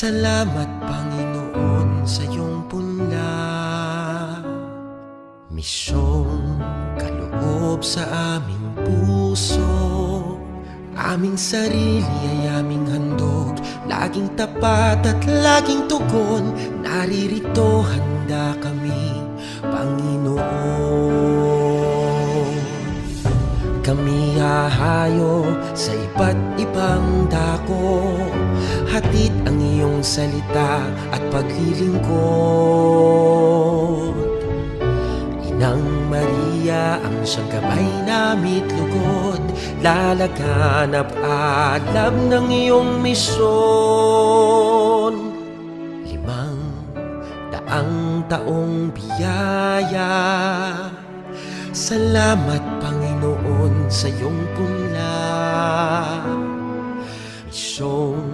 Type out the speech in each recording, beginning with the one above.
Salamat Panginoon sa iyong punla. Misyong kaloob sa aming puso, aming sarili ay aming handog, laging tapat at laging tugon. Naririto handa kami, Panginoon. Kami hahayo sa iba't ibang dako, hatid ang iyong salita at paglilingkod. Inang Maria ang siyang gabay na mitlugod, lalaganap alab ng iyong misyon. 500 taong biyaya, salamat Panginoon sa iyong punla. Misyong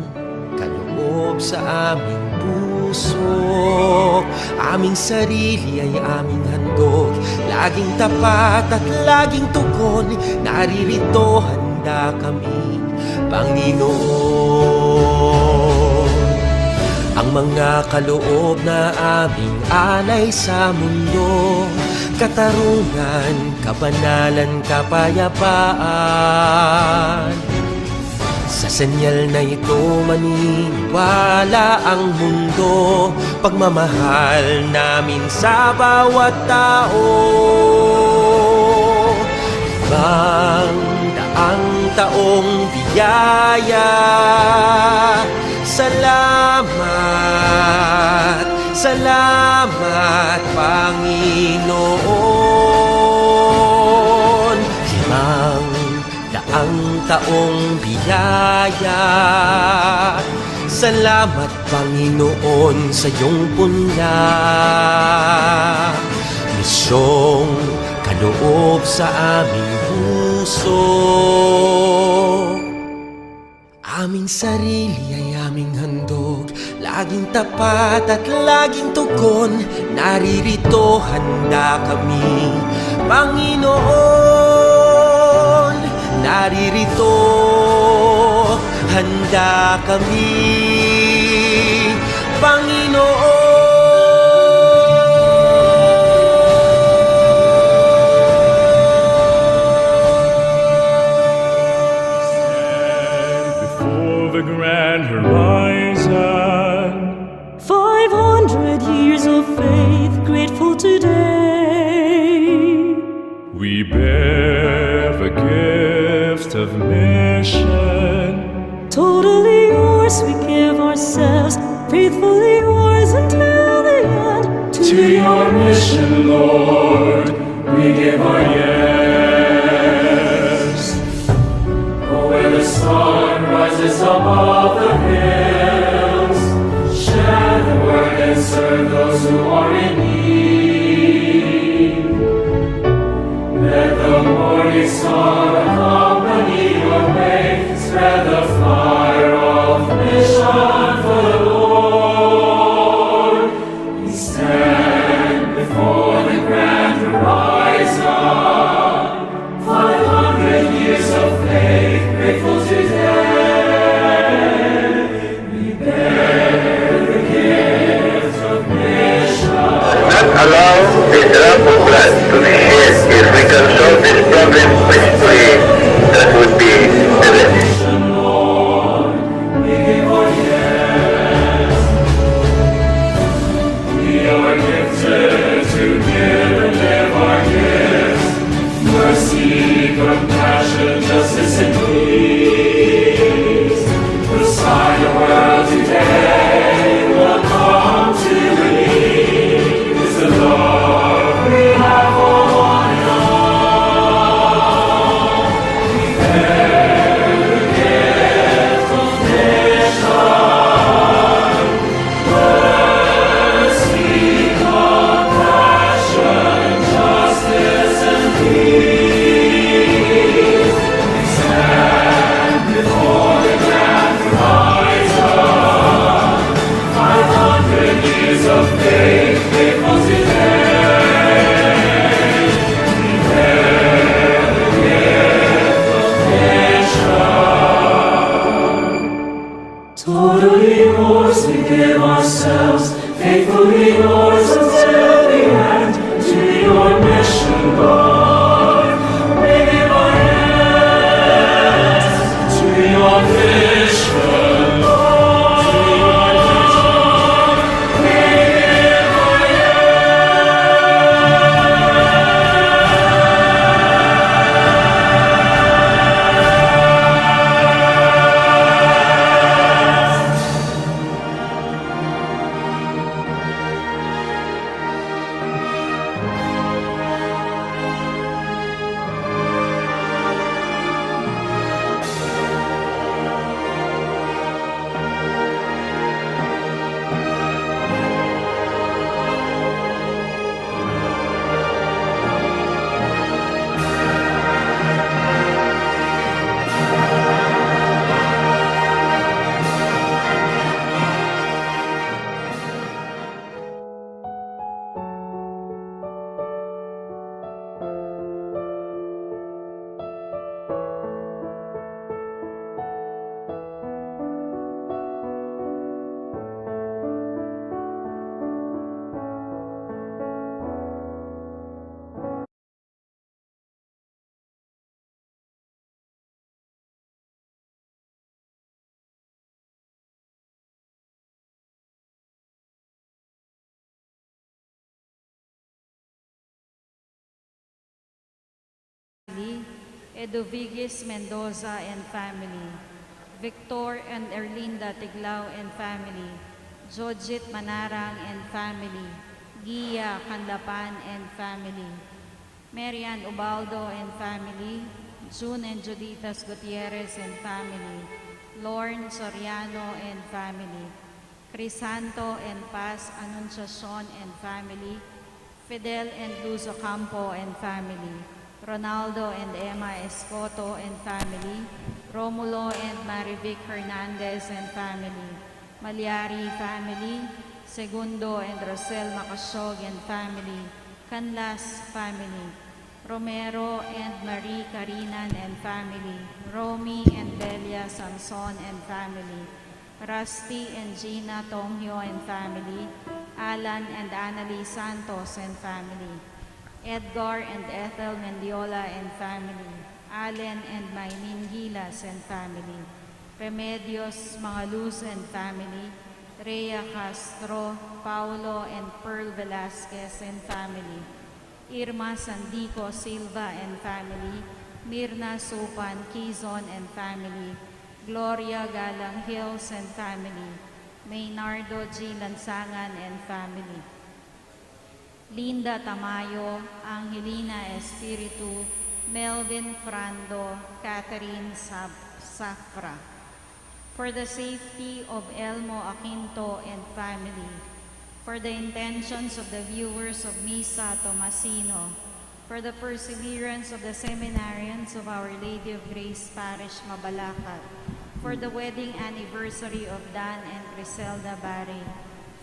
kaloob sa aming puso, aming sarili ay aming handog, laging tapat at laging tugon. Naririto handa kami, Panginoon. Ang mga kaloob na aming alay sa mundo, katarungan, kabanalan, kapayapaan. Sa senyal na ito maniniwala ang mundo, pagmamahal namin sa bawat tao. 500 taong biyaya, salamat, salamat Panginoon. 500 taong biyaya, salamat Panginoon sa iyong punla. Misyong kaloob sa aming puso, aming sarili ay aming handog, laging tapat at laging tugon. Naririto handa kami, Panginoon. Naririto handa kami, Panginoon. The grand horizon, 500 years of faith, grateful today. we bear the gift of mission. Totally yours, we give ourselves, faithfully yours until the end. To your mission, Lord, we give our yes. Oh, where the sun rises above the hills, share the word and serve those who are in need. Let the morning star accompany your way, spread the fire of mission for the Lord. We stand before the grand horizon, 500 years of faith, grateful today. We bear the gift of mission. Not allow the drop of blood to be shed if we can solve this problem peacefully. compassion, God. We give our yes to your vision, Lord. We give our Edovigis Mendoza and family, Victor and Erlinda Tiglao and family, Jojit Manarang and family, Gia Canlapan and family, Marian Ubaldo and family, June and Juditas Gutierrez and family, Lorne Soriano and family, Crisanto and Paz Anunciacion and family, Fidel and Luz Ocampo and family, Ronaldo and Emma Escoto and family, Romulo and Marivic Hernandez and family, Malyari family, Segundo and Rosel Macasog and family, Canlas family, Romero and Marie Carinan and family, Romy and Belia Samson and family, Rusty and Gina Tongyo and family, Alan and Annalie Santos and family, Edgar and Ethel Mendiola and family, Allen and Maylin Gilas and family, Remedios Mangaluz and family, Rhea Castro, Paulo and Pearl Velasquez and family, Irma Sandico Silva and family, Mirna Supan Quizon and family, Gloria Galang Hills and family, Maynardo G. Lansangan and family, Linda Tamayo, Angelina Espiritu, Melvin Frando, Catherine Safra. For the safety of Elmo Aquinto and family, for the intentions of the viewers of Misa Tomasino, for the perseverance of the seminarians of Our Lady of Grace Parish, Mabalacat, for the wedding anniversary of Dan and Griselda Barre,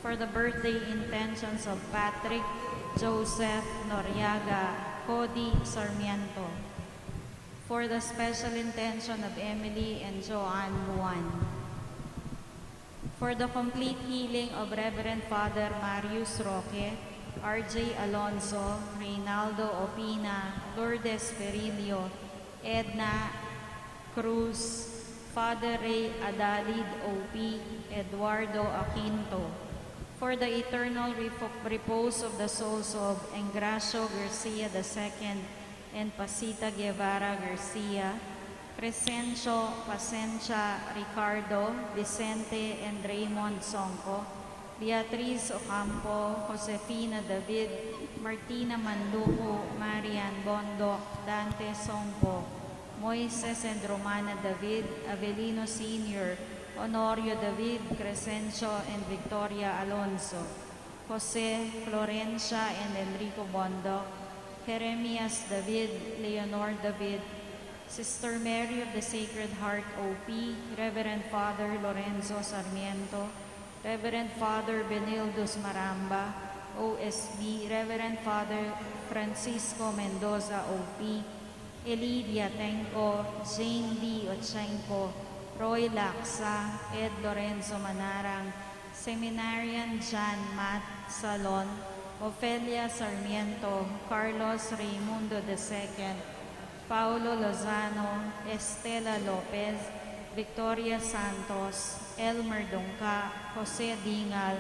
for the birthday intentions of Patrick, Joseph Noriaga, Cody Sarmiento, for the special intention of Emily and Joanne Luan, for the complete healing of Reverend Father Marius Roque, RJ Alonso, Reynaldo Opina, Lourdes Perillo, Edna Cruz, Father Ray Adalid O.P., Eduardo Aquinto, for the eternal repose of the souls of Engracio Garcia II and Pasita Guevara Garcia, Crescencio Pasencia Ricardo, Vicente and Raymond Songco, Beatriz Ocampo, Josefina David, Martina Manduco, Marian Bondo, Dante Songco, Moises and Romana David, Avelino Sr., Honorio David, Crescencio and Victoria Alonso, Jose, Florencia and Enrico Bondo, Jeremias David, Leonor David, Sister Mary of the Sacred Heart O.P., Reverend Father Lorenzo Sarmiento, Reverend Father Benildos Maramba, OSB, Reverend Father Francisco Mendoza O.P., Elidia Tenco, Jane D. Ochenko, Roy Laksa, Ed Lorenzo Manarang, Seminarian John Matt Salon, Ofelia Sarmiento, Carlos Raimundo II, Paulo Lozano, Estela Lopez, Victoria Santos, Elmer Dongka, Jose Dingal,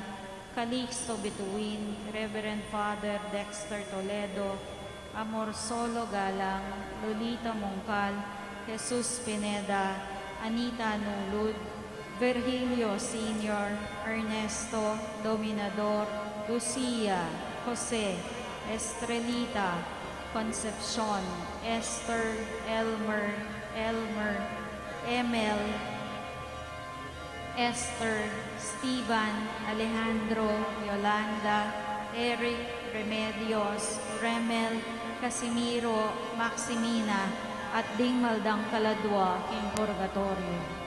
Calixto Bituin, Reverend Father Dexter Toledo, Amor Solo Galang, Lolita Mongkal, Jesus Pineda, Anita Nulud, Virgilio Sr., Ernesto, Dominador, Lucia, Jose, Estrelita, Concepcion, Esther, Elmer, Emel, Esther, Steven, Alejandro, Yolanda, Eric, Remedios, Remel, Casimiro, Maximina, at Ding Maldang Kaladwa, King Purgatorio.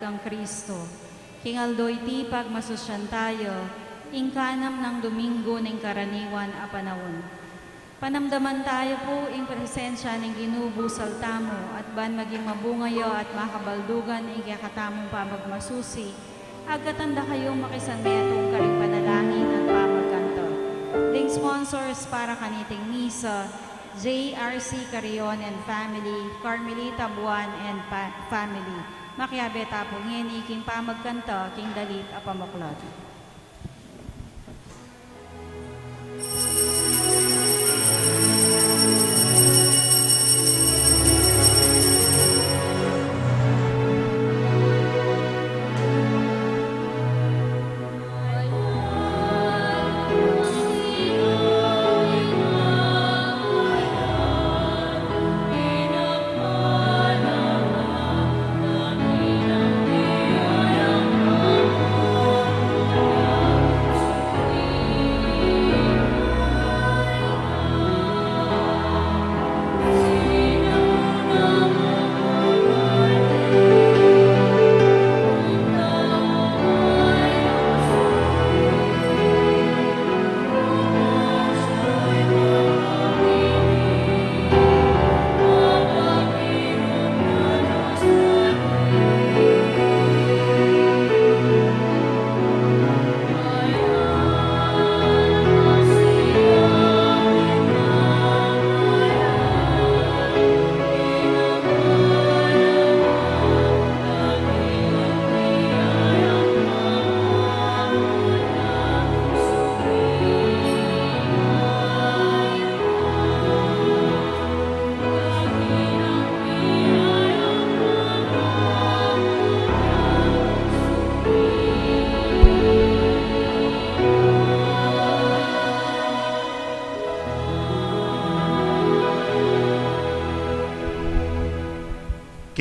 kang Kristo. Kingaldoy ti pagmasusyan tayo, ingkanam ng Domingo ng karaniwan a panahon. Panamdaman tayo po ing presensya ng ginubusal tamo at ban maging mabungayo at makabaldugan ing kakatamong pamagmasusi, agkatanda kayong makisanmetong karing panalangin at pamagkanto. Ding sponsors para kaniting misa, JRC Carion and Family, Carmelita Buwan and Family. Makiabe tapong ngeni king pamagkanta king dalit a pamuklot.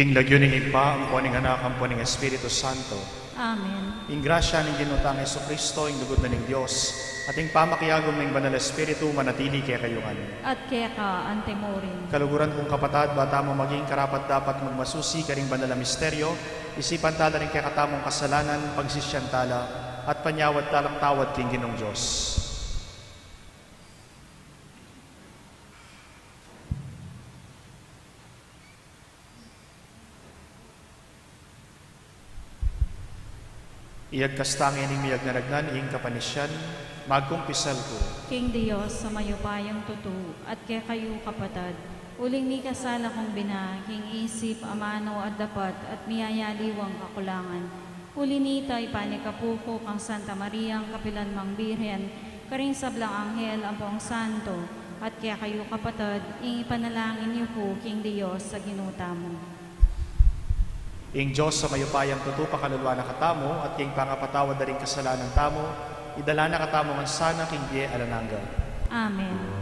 King lagyuning ipa, ang puning anak, ang puning Espiritu Santo. Amen. Ing grasya ng ginutang Yesu Kristo, ing dugot na ng Diyos, at ing pamakiyagom ng Banal Espiritu, manatili kaya kayungan. At kaya ka, antemorin. Kaluguran kong kapatad, bata mo maging karapat dapat magmasusi karing banal na misteryo, isipan tala rin kaya katamong kasalanan, pagsisyan tala, at panyawad talang tawad king Ginong Diyos. Iyag kastangin ng miyag na nagnan, iyong kapanisyan, magkumpisal ko. King Diyos, sa mayupayang tutu, at kaya kayo kapatad, uling ni kasala kong bina, king isip, amano at dapat, at miyayaliwang kakulangan. Uli nita ipanikapuko kang Santa Maria, ang kapilan mang Birhen, karing sablang anghel, ang poong santo, at kaya kayo kapatad, ing ipanalangin niyo po, King Diyos, sa ginuta mo. Ing Diyos sa mayupayang tutu pakalulwa na katamo at king pangapatawad na rin kasalanan tamo, idala na katamo man sana king Bie Alananga. Amen.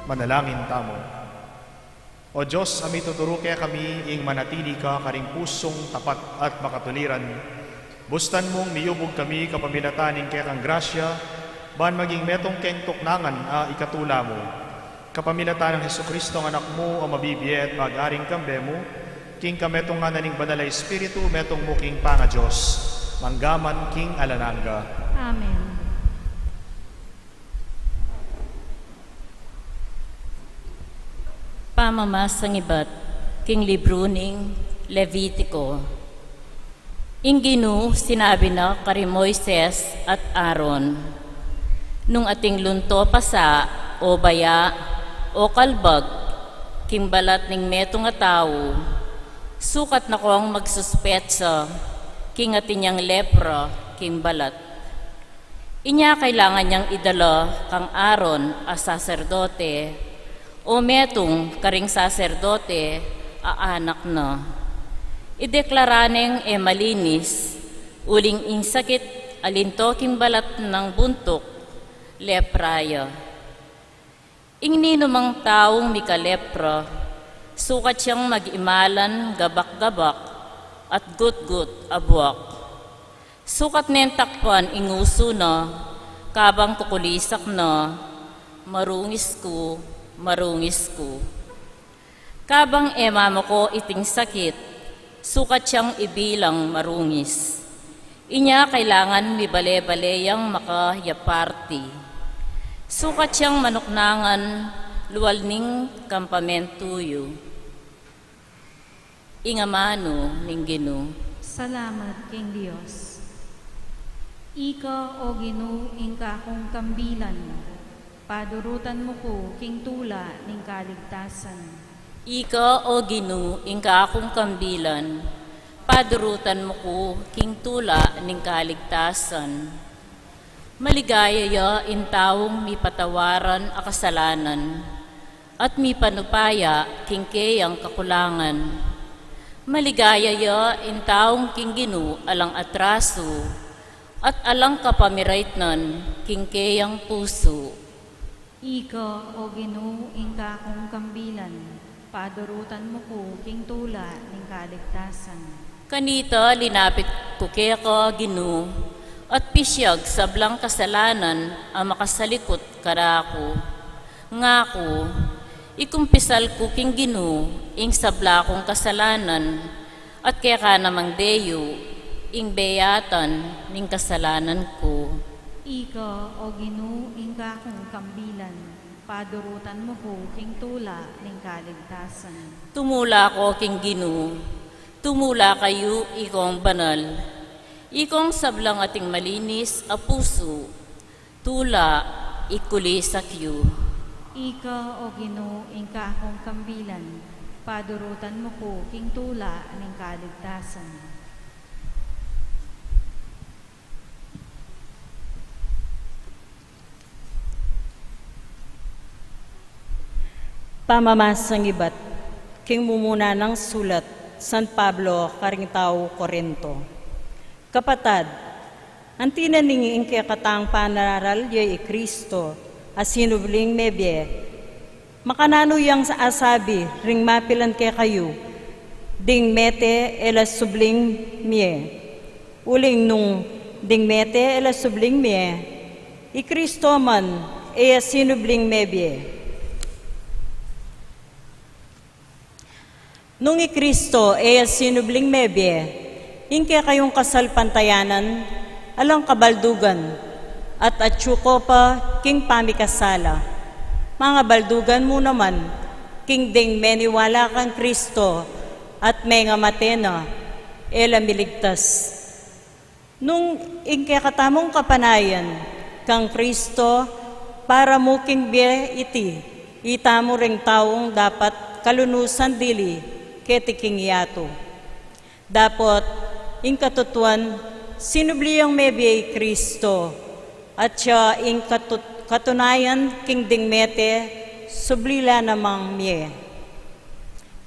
Manalangin tamo. O Diyos, ami tuturo kaya kami ing manatili ka karing pusong tapat at makatuliran. Bustan mong niyubog kami kapamilataning kaya kang grasya, ban maging metong keng tuknangan ikatula mo. Kapamilatan ng Jesucristo ang anak mo o mabibiye at mag-aring kambe mo, king kametong nga naning banalay espiritu, metong mo king panga Diyos, manggaman king alananga. Amen. Pamamasang ibat, king libro ning Levitico. Inginu sinabi na kari Moises at Aaron, nung ating lunto pasa o baya o kalbag, king balat ning metong nga tao, sukat na ko ang magsuspetsa, king atin niyang lepra, king balat. Inya kailangan niyang idala kang Aaron as saserdote, o metong karing saserdote aanak na. Ideklara neng malinis, uling insakit alintoking balat ng buntok, lepraya. Ingni namang taong mikalepra, sukat siyang mag-imalan gabak-gabak at gut-gut abuak. Sukat nen takpan inguso na, kabang tukulisak na, marungis ko, marungis ko. Kabang mama ko iting sakit, sukat siyang ibilang marungis. Inya kailangan mi bale-baleyang makayaparti. Sukat siyang manuknangan, luwal ning kampamentuyo. Ingamano ning Ginoo. Salamat king Dios. Ika o Ginoo ingka kong kambilan, padurutan mo ko king tula ning kaligtasan. Ika o Ginoo ingka akong kambilan, padurutan mo ko king tula ning kaligtasan. Maligaya ya in taong mi patawaran a kasalanan, at mi panupaya king kayang kakulangan. Maligaya ya in taong king Ginoo alang atraso, at alang kapamiraitnan king kayang puso. Ika o Ginoo ingka kong kambilan, padurutan mo ko king tula ning kaligtasan. Kanita linapit ko kaya ka Ginoo, at pisyag sablang kasalanan ang makasalikot karako. Ngako, ikumpisal ko king Ginoo ing sabla kong kasalanan, at kaya ka namang deyo ing beyatan ning kasalanan ko. Ika o Ginoo ingka kong kambilan, padurutan mo ko king tula ning kaligtasan. Tumula ko king Ginoo, tumula kayo ikong banal. Ikong sablang ating malinis a puso, tula ikulisak yu. Ika o Ginoo ingka kong kambilan, padurutan mo ko king tula ning kaligtasan. Pamamasang ibat, king mumuna ng sulat, San Pablo, karing tao Korinto. Kapatad, ang tinaning kaya katang panaral yay Kristo, as sinubling mebye, makanano yang sa asabi, ring mapilan kay kayo, ding mete elas subling mie. Uling nung ding mete elas subling mie, i Kristo man, as sinubling mebye. Nung i Kristo as sinubling mebye, ingke kayong kasal pantayanan, alang kabaldugan, at atsyuko pa king pamikasala. Mga baldugan mo naman, king ding meniwala kang Kristo, at may nga matena, ela miligtas. Nung ingke katamong kapanayan, kang Kristo, para mo king biye iti, itamo ring taong dapat kalunusan dili, ketiking yato. Dapat, ing katutuan, sinubliyang mebiyay Kristo, at siya ing katunayan king dingmete, sublila namang mie.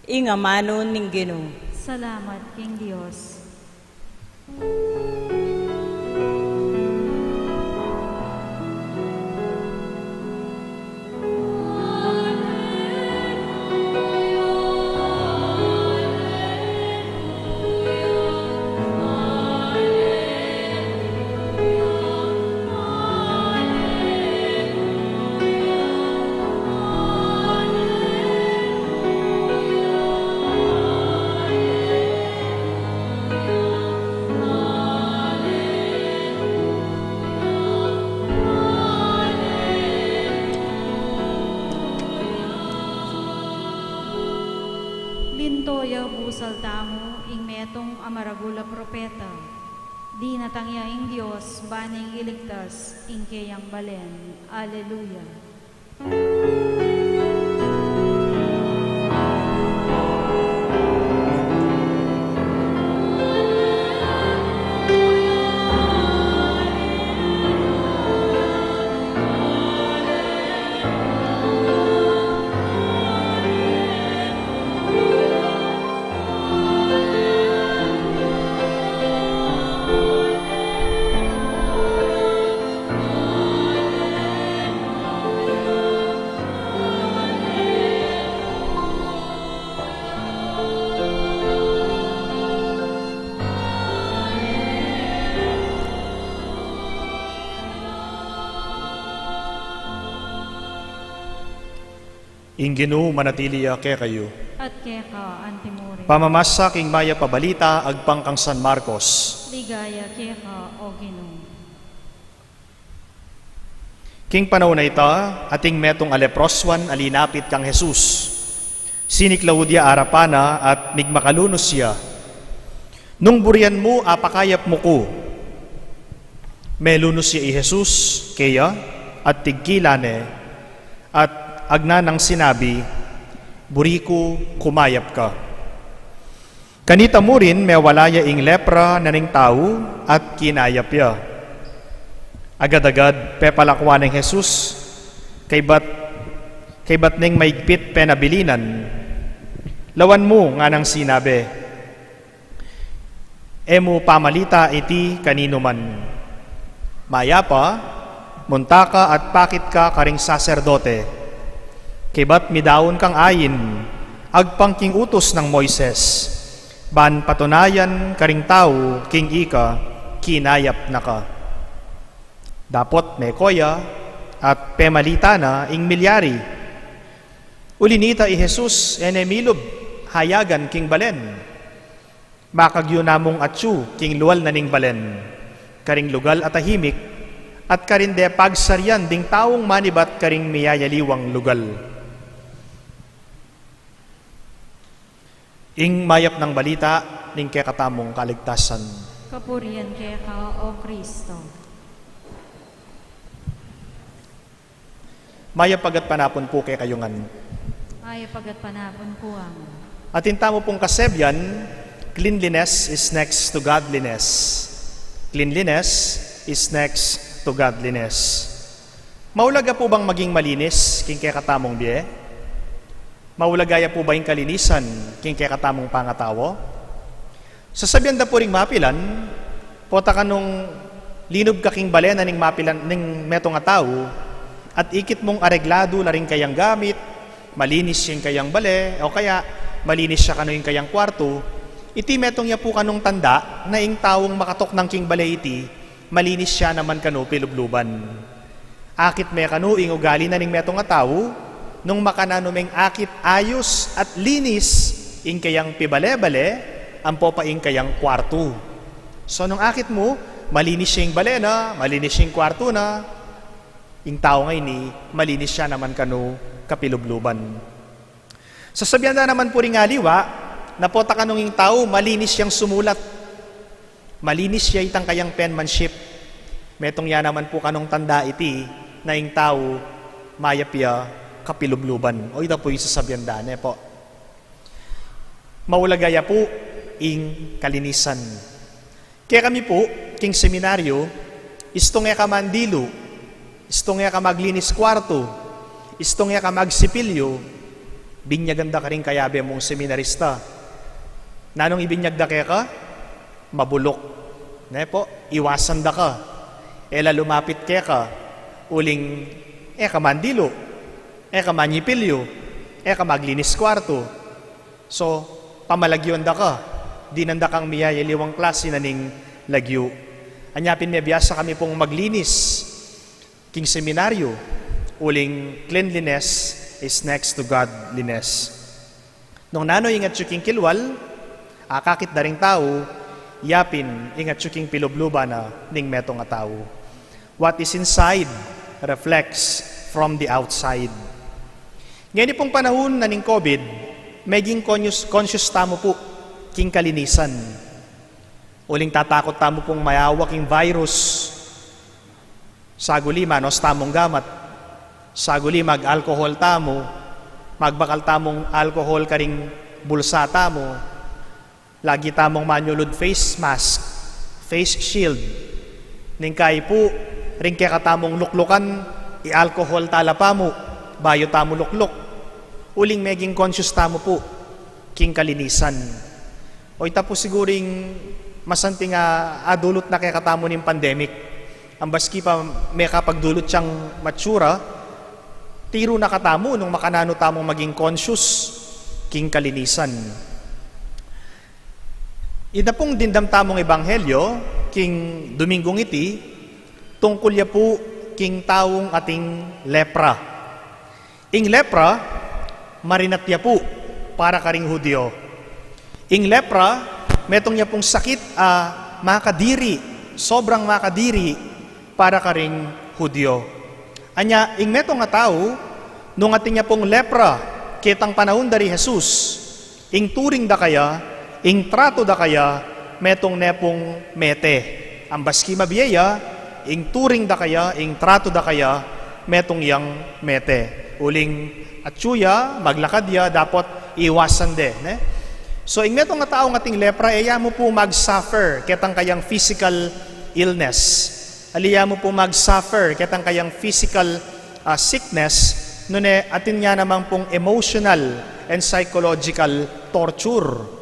Ing amano ning Ginoo. Salamat king Dios. Lord, Gintoya busal tamo, ing metong amaragula propeta. Di natangya ing Diyos, baning iligtas, ing kayang balen. Alleluia. Inginu manatiliya ke kayo. At keka antimore. Pamamasa king maya pabalita agpang kang San Marcos. Ligaya keka o Ginoo. King panahon na ita, ating metong aleproswan alinapit kang Jesus. Siniklaudya arapana at migmakalunos siya. Nung burian mo apakayap mo ko. Melunos siya i Jesus, kaya at tigkilane at agna ng sinabi, Buriko, kumayap ka. Kanita mo rin may walaya ing lepra na ning tao at kinayap ya. Agad-agad pepalakwa ng Jesus, kay bat ning maigpit penabilinan. Lawan mo nga ng sinabi, Emo pamalita iti kanino man. Maya pa, muntaka at pakit ka karing saserdote. Kibat midawon kang ayin, agpangking utos ng Moises, ban patunayan karing tao, king ika, kinayap na ka. Dapot may koya, at pemalita na ing milyari. Ulinita i Jesus, enemilub, hayagan king balen. Makagyo namong atsu, king luwal na ning balen. Karing lugal at tahimik, at karinde pagsaryan ding taong manibat karing miyayaliwang lugal. Ing mayap ng balita, ning kekatamong kaligtasan. Kapurian keka o Kristo. Mayap pagat panapon po kay kayungan. Ay pagat panapon po ang. At intamo pong kasebyan, cleanliness is next to godliness. Cleanliness is next to godliness. Maulaga po bang maging malinis, king kekatamong biye? Maulagaya po ba yung kalinisan, king kekatamong pangatawo? Sasabihan da po ring mapilan, pota ka nung linob ka king balena ning mapilan, ning metong ataw, at ikit mong areglado na rin kayang gamit, malinis yung kayang bale, o kaya malinis siya kano yung kayang kwarto, iti metong ya po kanong tanda, na ing tawong makatok ng king bale iti, malinis siya naman kano pilubluban. Akit may kano ing ugali na ning metong ataw, nung makananumeng akit ayos at linis, ing kayang pibale-bale, ang popa ing kayang kwarto. So nung akit mo, malinis siya yung bale na, malinis siya yung kwarto na, ing tao ngay ni, malinis siya naman kano kapilubluban. Sasabihan na naman po rin aliwa, na pota kanong ing tao, malinis siyang sumulat. Malinis siya itang kayang penmanship. Metong ya naman po kanong tanda iti, na ing tao, mayapya, kapilubluban. O ito po yung sasabihan daan po. Maulagaya po ing kalinisan. Kaya kami po, king seminaryo, istong ka mandilo, istong ka maglinis kwarto, istong ka magsipilyo, binyaganda ka rin kayabe mong seminarista. Nanong ibinyagda kaya ka? Mabulok. Po, iwasan da ka. Ela lumapit kaya ka, uling ka mandilo, ka manyipilyo, ka maglinis kwarto. So, pamalagyon da ka, di nanda kang miyayaliwang klase na ning lagyo. Anyapin may biyasa kami pong maglinis, king seminaryo, uling cleanliness is next to godliness. Nung nano ingat king kilwal, akakit da ring tao, yapin ingat king pilubluba na ning metong tao. What is inside reflects from the outside. Ngayon pong panahon na ning COVID, maging conscious tamo po king kalinisan. Uling tatakot tamo pong mayawak king virus. Saguli manos tamong gamat. Saguli mag-alcohol tamo. Magbakal tamong alcohol karing bulsa tamo. Lagi tamong manyulod face mask, face shield. Ningkay po, ring kaya katamong luklukan, i-alcohol talapa mo, bayo tamo lukluk. Uling maging conscious tamo po, king kalinisan. O ita po siguring masanting adulot na kaya katamo ng pandemic. Ang baski pa may kapagdulot siyang matsura, tiro na katamo nung makanano tamong maging conscious, king kalinisan. Ida pong dindam tamong ebanghelyo, king Domingong iti, tungkol ya po king taong ating lepra. Ing lepra, marinatya po para karing Hudyo. Ing lepra, metong ya pong sakit makadiri, sobrang makadiri para karing Hudyo. Anya, ing metong nga tao, nung ating ya pong lepra, kitang panahon dari Jesus, ing turing da kaya, ing trato da kaya, metong nepong mete. Ang baski mabiyaya, ing turing da kaya, ing trato da kaya, metong yang mete. Uling atsuya, maglakad ya, dapat iwasan de. Ne? So, ing metong nga tao ng ating lepra, iya mo po mag-suffer ketang kayang physical illness. Aliya mo po mag-suffer ketang kayang physical sickness, nune atin nga naman pong emotional and psychological torture.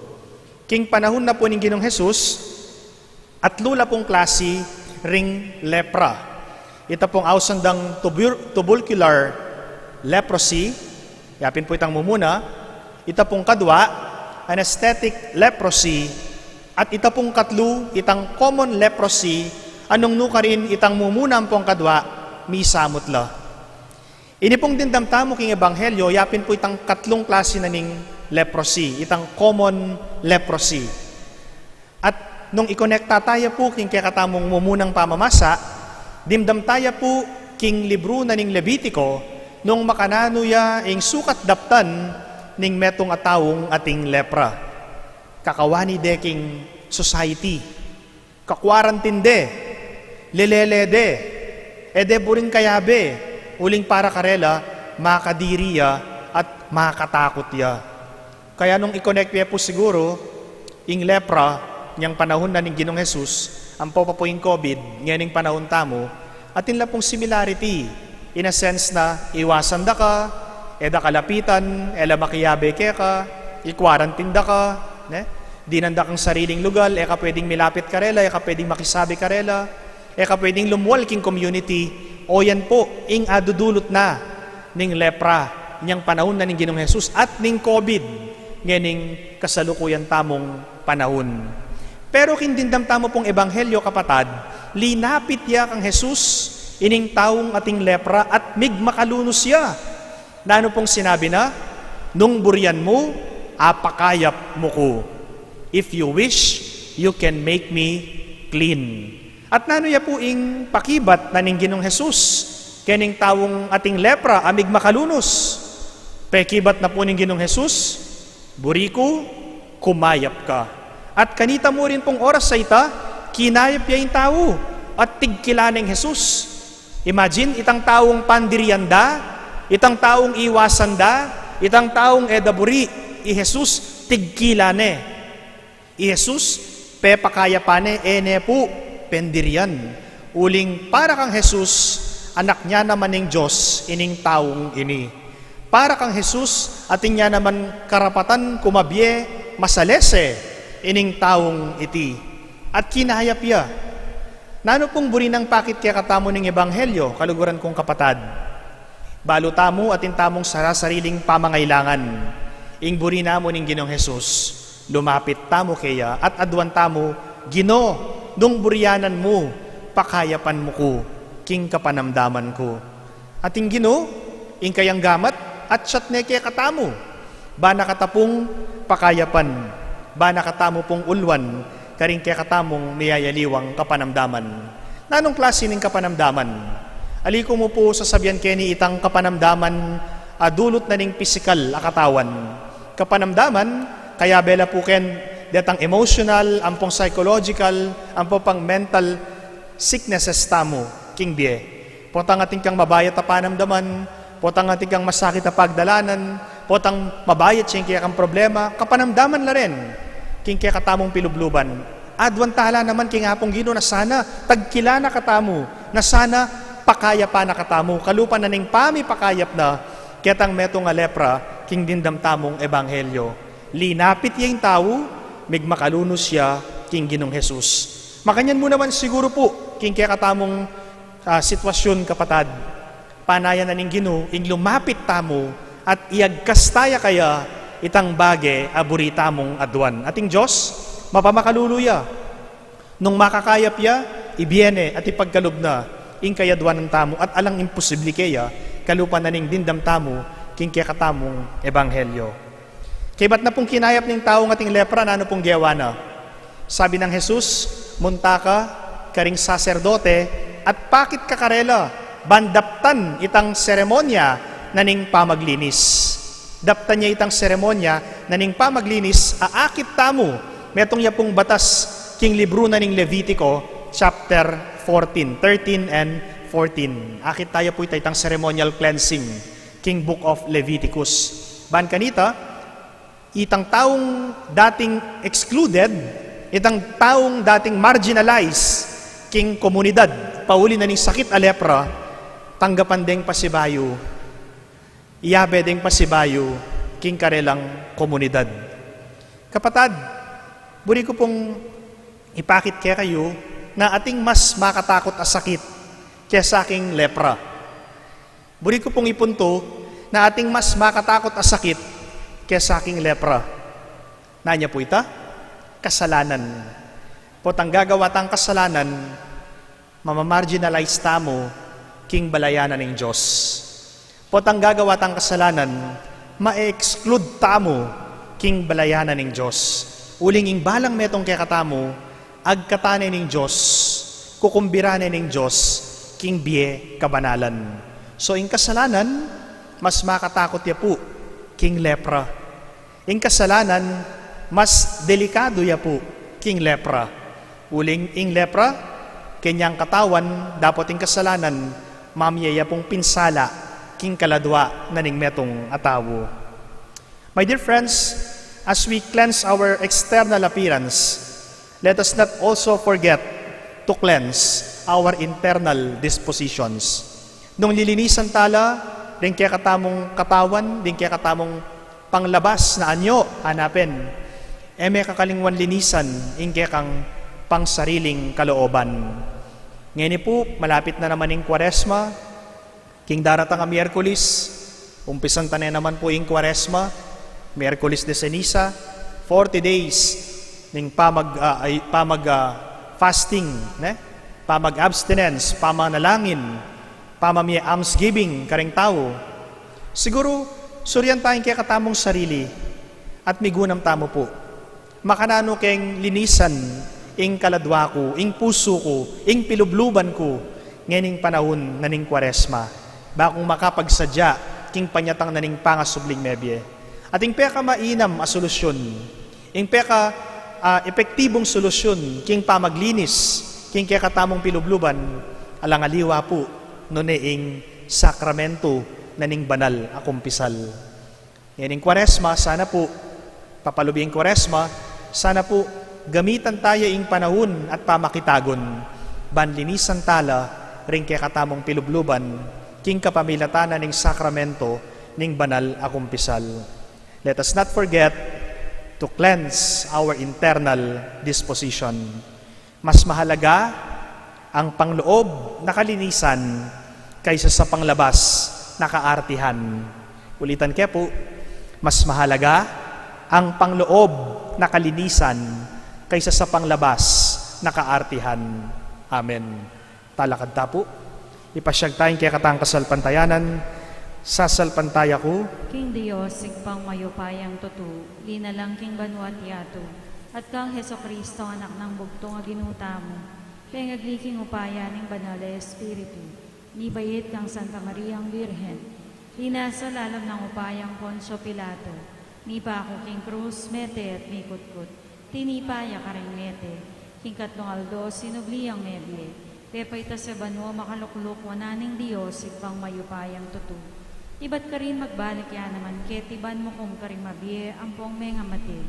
King panahon na po ng Ginong Jesus, at lula pong klase ring lepra. Ito pong ausandang tubercular leprosy, yapin po itang mumuna. Ito pong kadwa, anesthetic leprosy, at ito pong katlo, itang common leprosy, anong nukarin itang mumunan pong kadwa, misamot la. Ini pong dindamtamo king ebanghelyo, yapin po itang katlong klase na ning leprosy, itang common leprosy. At nung ikonekta tayo po king kakatamong mumunang pamamasa, dimdam tayo po king libro na ning Levitico, nung makanano ya ing sukat daptan ning metong atawong ating lepra. Kakawani de king society, kakwarantinde, lelelede, ede buring kayabe, uling para karela, makadiriya at makatakot ya. Kaya nung i-connect po siguro, ing lepra, niyang panahon na ning Ginong Jesus, ang po yung COVID, ngayon panahon tamo, atin lang pong similarity, in a sense na iwasan da ka, eda kalapitan, ela makiyabe ke ka, i-quarantine da ka, ne? Di nanda kang sariling lugar, eka pwedeng milapit karela, eka pwedeng makisabi karela, eka pwedeng lumwalking community, o yan po, ing adudulot na ning lepra, niyang panahon na ning Ginong Jesus, at ning COVID, ngayon kasalukuyan tamong panahon. Pero kindindam tamo pong ebanghelyo kapatad, linapit ya kang Jesus, ining taong ating lepra, at migmakalunos ya. Na ano pong sinabi na? Nung burian mo, apakayap mo ko. If you wish, you can make me clean. At nano ya po ing pakibat na ning Ginong Jesus, kening tawong ating lepra, amig makalunos. Pekibat na po ning Ginong Jesus, buriko, kumayap ka. At kanita mo rin pong oras sa ita, kinayap ya yung tao, at tigkilaneng Jesus. Imagine, itang taong pandirianda, itang taong iwasanda, itang taong edaburi, i Jesus tigkilane. I Jesus, pepakayapane, ene po, pendirian. Uling para kang Jesus, anak niya naman ng Diyos, ining taong ini. Para kang Jesus, ating niya naman karapatan kumabye, masalese, ining taong iti. At kinahayap ya. Nano pong buri ng pakit kaya katamo ng ebanghelyo, kaluguran kong kapatad. Balo tamo atin tamong sarasariling pamangailangan. Ing buri namo ng Ginong Jesus, lumapit tamo kaya at adwan tamo, Gino, nung buriyanan mo, pakayapan mo ko, king kapanamdaman ko. Ating Gino, ing kayang gamat, at siyat ne kaya katamo, ba nakatapong pakayapan, ba nakatamo pong ulwan, karing kaya katamong miyayaliwang kapanamdaman. Nanong klase ng kapanamdaman? Aliko mo po sasabihan keni itang kapanamdaman, dulot na ning pisikal akatawan. kapanamdaman, kaya bela po ken datang emotional, ampong psychological, ampong pang mental sicknesses tamo, king bie. Potang ating kang mabayat a panamdaman, potang ating kang masakit a pagdalanan, potang mabayat siyang kaya kang problema, kapanamdaman la rin, king kaya katamong pilubluban. Adwan tala naman king hapong Ginoo na sana tagkila na katamo, na sana pakaya pa na katamo, kalupan na ning pami pakayap na, ketang metong nga lepra, king dindam tamong ebanghelyo. Linapit yung tao, migmakalunos siya, king Ginong Jesus. Makanyan mo naman siguro po, king kaya katamong sitwasyon kapatad, panayan na ning Ginoo, ing lumapit tamo, at iagkastaya kaya, itang bage, aburita mong adwan. Ating Diyos, mapamakaluluya. Nung makakayap ya, ibiene at ipagkalub na, ing kayadwan ng tamo, at alang imposible kaya, kalupan na ning dindam tamo, king kaya katamong ebanghelyo. Kaya ba't na pong kinayap ng taong ating lepra na ano pong giyawa na? Sabi ng Jesus, munta ka, karing saserdote, at pakit kakarela, bandaptan itang seremonya na ning pamaglinis. Daptan niya itang seremonya na ning pamaglinis, aakit tamo, metong niya pong batas, king libro na ning Levitico, chapter 14, 13 and 14. Akit tayo po itang ceremonial cleansing, king book of Leviticus. Ban kanita, itang taong dating excluded, itang taong dating marginalized, king komunidad, pauli na ning sakit a lepra, tanggapan ding pasibayo, iyabe ding pasibayo, king karelang komunidad. Kapatad, buri ko pong ipakit kaya kayo na ating mas makatakot a sakit kesa aking lepra. Buri ko pong ipunto na ating mas makatakot a sakit kesa aking lepra. Nanya po ita? Kasalanan. Potang gagawa tang kasalanan, mamamarginalize tamo, king balayanan ng Diyos. Potang gagawa tang kasalanan, ma-exclude tamo, king balayanan ng Diyos. Uling ing balang metong kaya katamo, agkatane ng Diyos, kukumbirane ng Diyos, king bie kabanalan. So ing kasalanan, mas makatakot ya po, king lepra. Ing kasalanan, mas delikado ya po, king lepra. Uling ing lepra, kanyang katawan, dapat ing kasalanan, mamiyaya pong pinsala, king kaladwa na ning metong atawo. My dear friends, as we cleanse our external appearance, let us not also forget to cleanse our internal dispositions. Nung lilinisan tala, din kaya katamong katawan, din kaya katamong panglabas na anyo, hanapin. May kakalingwan linisan, in kaya kang pangsariling kalooban. Ngayon po, malapit na naman yung Kwaresma, king daratang ang Miyerkules, umpisan tayo naman po yung Kwaresma, Miyerkules de Ceniza, 40 days ning fasting, pamag-abstinence, pamanalangin, pamamia almsgiving, karing tao. Siguro, suryan tayong kaya katamong sarili at migunam tamo po. Makanano keng linisan, ing kaladwa ko, ing puso ko, ing pilubluban ko, nganing panahon na ning Kwaresma, bakong makapagsadya, king panyatang na ning pangasubling mebye. At ing peka mainam a solusyon, ing peka epektibong solusyon, king pamaglinis, king kaya katamong pilubluban, alang aliwa po, noneing sakramento na ning banal a kumpisal. Nganing Kwaresma, sana po, papalubing Kwaresma, sana po, gamitan tayo ing panahon at pamakitagon, banlinisan tala, ring kaya katamong pilubluban, king kapamilatanan ning sakramento, ning banal a kumpisal. Let us not forget to cleanse our internal disposition. Mas mahalaga ang pangloob na kalinisan kaysa sa panglabas na kaartihan. Ulitan kaya po, mas mahalaga ang pangloob na kalinisan kaysa sa panglabas na kaartihan. Amen. Talakad ta po. Ipasyag tayong kaya katang kasalpantayanan. Sasalpantaya ko, King Dios, sigpang mayupayang tutu, linalang king banwat yato, at kang Heso Kristo, anak ng bugtong aginuta mo, kaya ngagliking upaya ng banal na Espiritu, ni bayit kang Santa Mariang Birhen, linasa lalam ng upayang Poncio Pilato, Nipa ako king krus, mete at mikutkut. Tinipaya ka rin mete. King katlong aldo, sinubli ang mebye. Pepayta sa banwa makalukluk, wananing Diyos, ipang mayupayang tutu. Iba't ka rin magbalik ya naman, ketiban mo kung ka rin mabye, ampong may ngamati.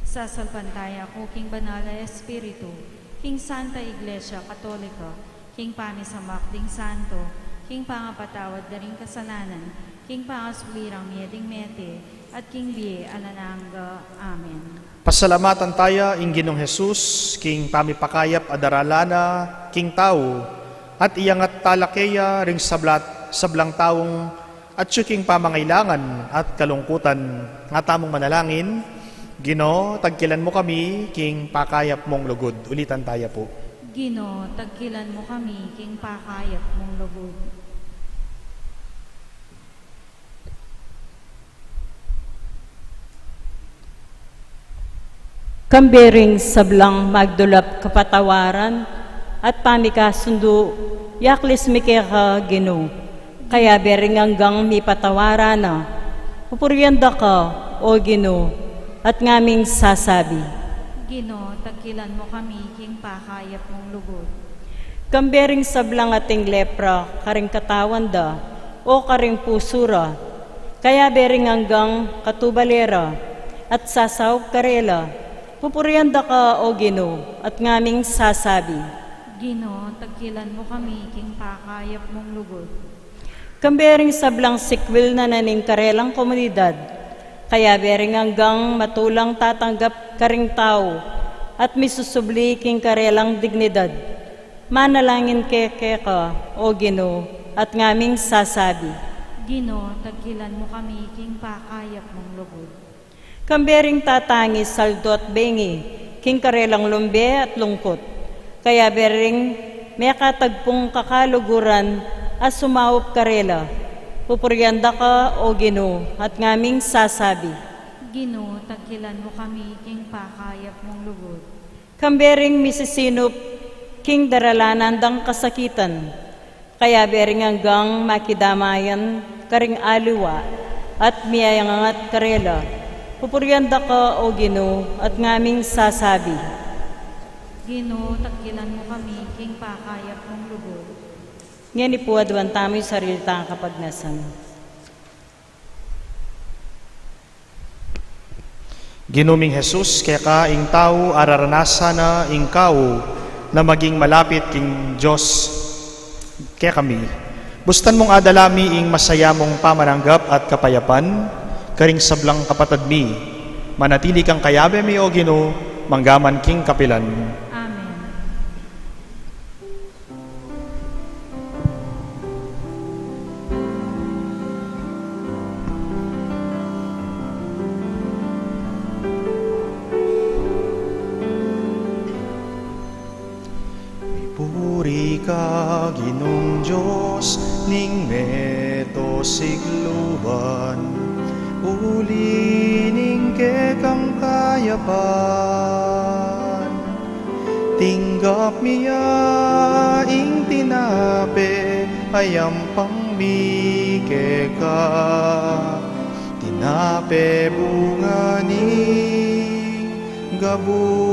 Sasalpantaya ko, king banala espiritu, king Santa Iglesia Katolika, king pamisamak ding santo, king pangapatawad na rin kasalanan, king pangasulirang mieding mete, at king biye alananga. Amen. Pasalamatan tayo, ing Ginong Jesus, king pamipakayap adaralana, king tao, at iyangat talakeya ring sablang taong at king pamangailangan at kalungkutan nga tamong manalangin. Gino, tagkilan mo kami, king pakayap mong lugod. Ulitan tayo po. Gino, tagkilan mo kami, king pakayap mong lugod. Kambering sablang magdulap kapatawaran at pamikasundo, yaklis mikeka Gino. Kaya bering hanggang mi patawaran na, pupuryanda ka, o Gino, at ngaming sasabi. Gino, tagkilan mo kami, king pakayap mong lugod. Kambering sablang ating lepra, karing katawan da, o karing pusura, kaya bering hanggang katubalera, at sasaw karela, pupuryanda ka, o Gino, at ngaming sasabi. Gino, tagkilan mo kami, king pakayap mong lugod. Kambering sablang sikwil na naning karelang komunidad, kaya bering hanggang matulang tatanggap karing tao at misusubli king karelang dignidad. Manalangin keke ka, o Gino, at ngaming sasabi. Gino, tagkilan mo kami, king pakayap mong lugod. Kambering tatangis saldo at bengi, king karelang lumbe at lungkot, kaya bering may katagpong kakaluguran at sumawop karela, pupuryanda ka, o Gino, at ngaming sasabi. Gino, tagkilan mo kami, king pakayap mong lugod. Kambering misisinup, king daralanandang kasakitan, kaya bering hanggang makidamayan karing aliwa at miyayangat karela, pupuryanda ka, o Gino, at ngaming sasabi. Gino, tagkilan mo kami, king pakayap mong lugod. Ngayon ipuadwan tamo'y sarili tang kapagnasan. Ginuming Jesus, kaya ka ing tao araranasan na ing kao na maging malapit king Diyos kaya kami. Bustan mong adalami ing masaya mong pamananggap at kapayapan, karing sablang kapatad mi, manatili kang kayabe mi, o Gino, manggaman king kapilan. Amen. Puri ka, Ginong Diyos, ning meto sigluban, ulining kekang kayapan. Tinggap miya ing tinape, ayam pangmike ka, tinape bunga ning gabu.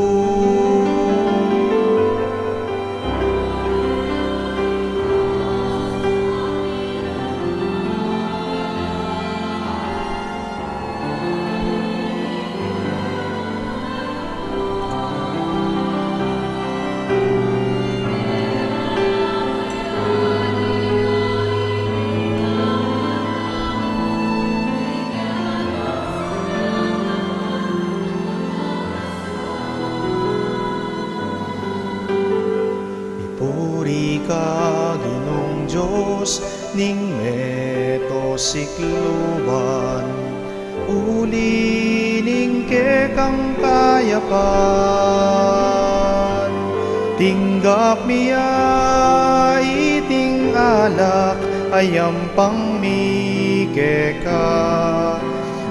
Puri ka, Ginong Diyos, ning meto sikluban, ulining kekang kayapan. Tinggap miya iting alak, ayam pangmike ka,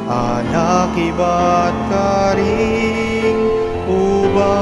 anak ibat karing ubas.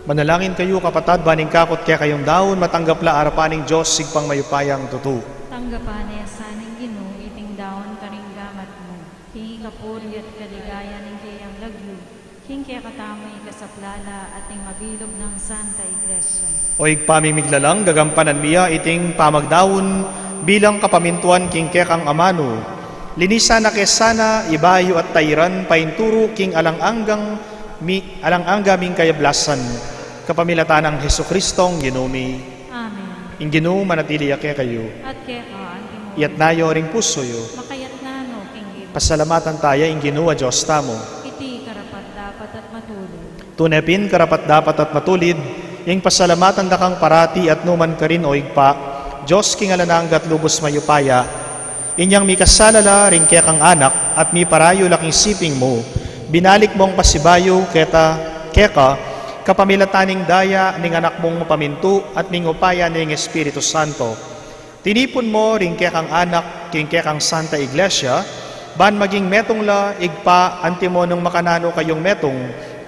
Manalangin kayo kapatad, baning kakot kaya kayong daon, matanggap la arapaning Diyos, sigpang mayupayang tutu. Tanggapan ay saning Ginoo iting daon karing gamat mo. Hingi kapuri at kaligaya ng kayang lagyo. King kaya katamoy kasaplala at ting mabilog ng Santa Iglesia. O igpamimiglalang gagampanan miya iting pamagdaon bilang kapamintuan king kekang amano. Linisan na kesana, ibayo at tayran, painturo king alang-angga ming kayablasan, kapamilatan ng Heso Kristong Ginumi. Amen. Ing Ginoo manatili ake kayo. At kaya ka, antimo. Iyat nayo ring puso yo. Makayat na no, King Ginoo. Pasalamatan tayo ing Ginoo a Diyos tamo. Iti karapat dapat at matulog. Tunepin karapat dapat at matulid, ing pasalamatan da kang parati at numan ka rin o igpa, Diyos king alananggat lubos mayupaya, inyang mi kasalala ring kaya kang anak at mi parayo laking siping mo, binalik mong pasibayo keka, kapamilataning daya ning anak mong paminto at ning upaya ning Espiritu Santo. Tinipon mo ring kaya kang anak, king kaya kang Santa Iglesia, ban maging metong la, igpa, antimo nung makanano kayong metong,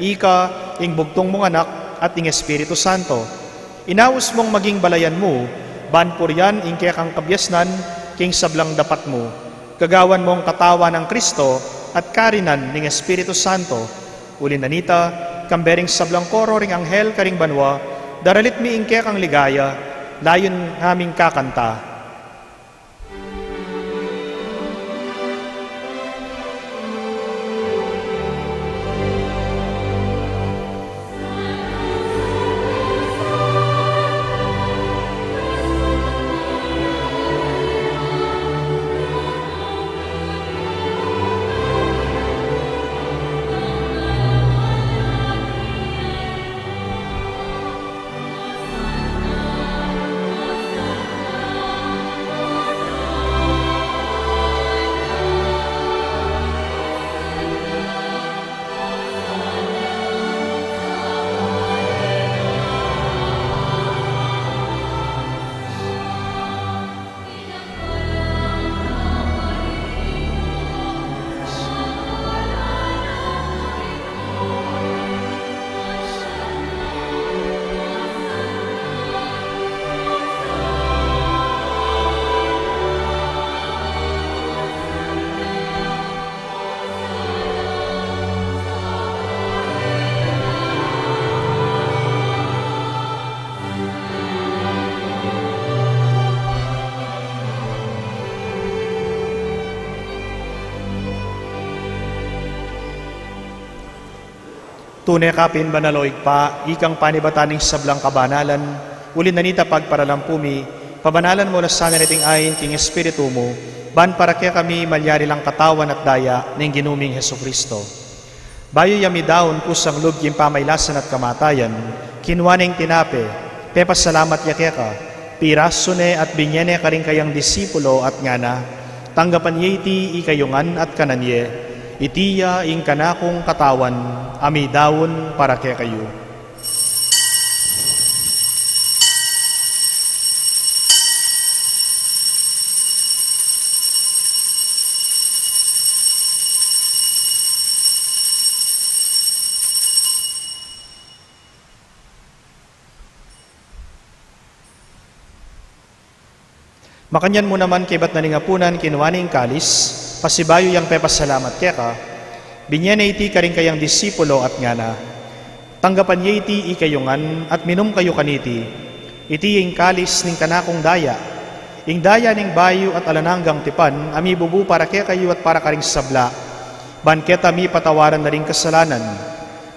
ika, ing bugtong mong anak, at ing Espiritu Santo. Inaus mong maging balayan mo, ban puryan ing kaya kang kabyasnan, king sablang dapat mo. Kagawan mong katawa ng Kristo, at karinan ning Espiritu Santo. Ulin nanita, kambering sablang koro ring anghel karing banwa, daralit mi ing kaya kang ligaya, layon naming kakanta. Tunay kapin banaloig pa, ikang panibataning sablang kabanalan, ulin nanita pagparalampumi, pabanalan mo na sana niting ayin king Espiritu mo, ban para kaya kami malyari lang katawan at daya ng ginuming Heso Kristo. Bayo yami daon kusang lub yung pamaylasan at kamatayan, kinwaning tinape, pepas salamat yakeka, pirasune at binyene ka rin kayang disipulo at ngana, tanggapan yeti ikayungan at kananye, itiya ing kanakong katawan, ami dawon para kaya kayo. Makanyan mo naman kay bat naningapunan kinuwaning kalis, pasibayo yang pepasalamat keka, binyene iti karing kayang disipulo at ngana, tanggapan ye iti ikayungan at minum kayo kaniti, iti ing kalis ning kanakong daya, ing daya ning bayo at alananggang tipan, ami bubu para kaya kayo at para karing sabla, banketa mi patawaran na ring kasalanan,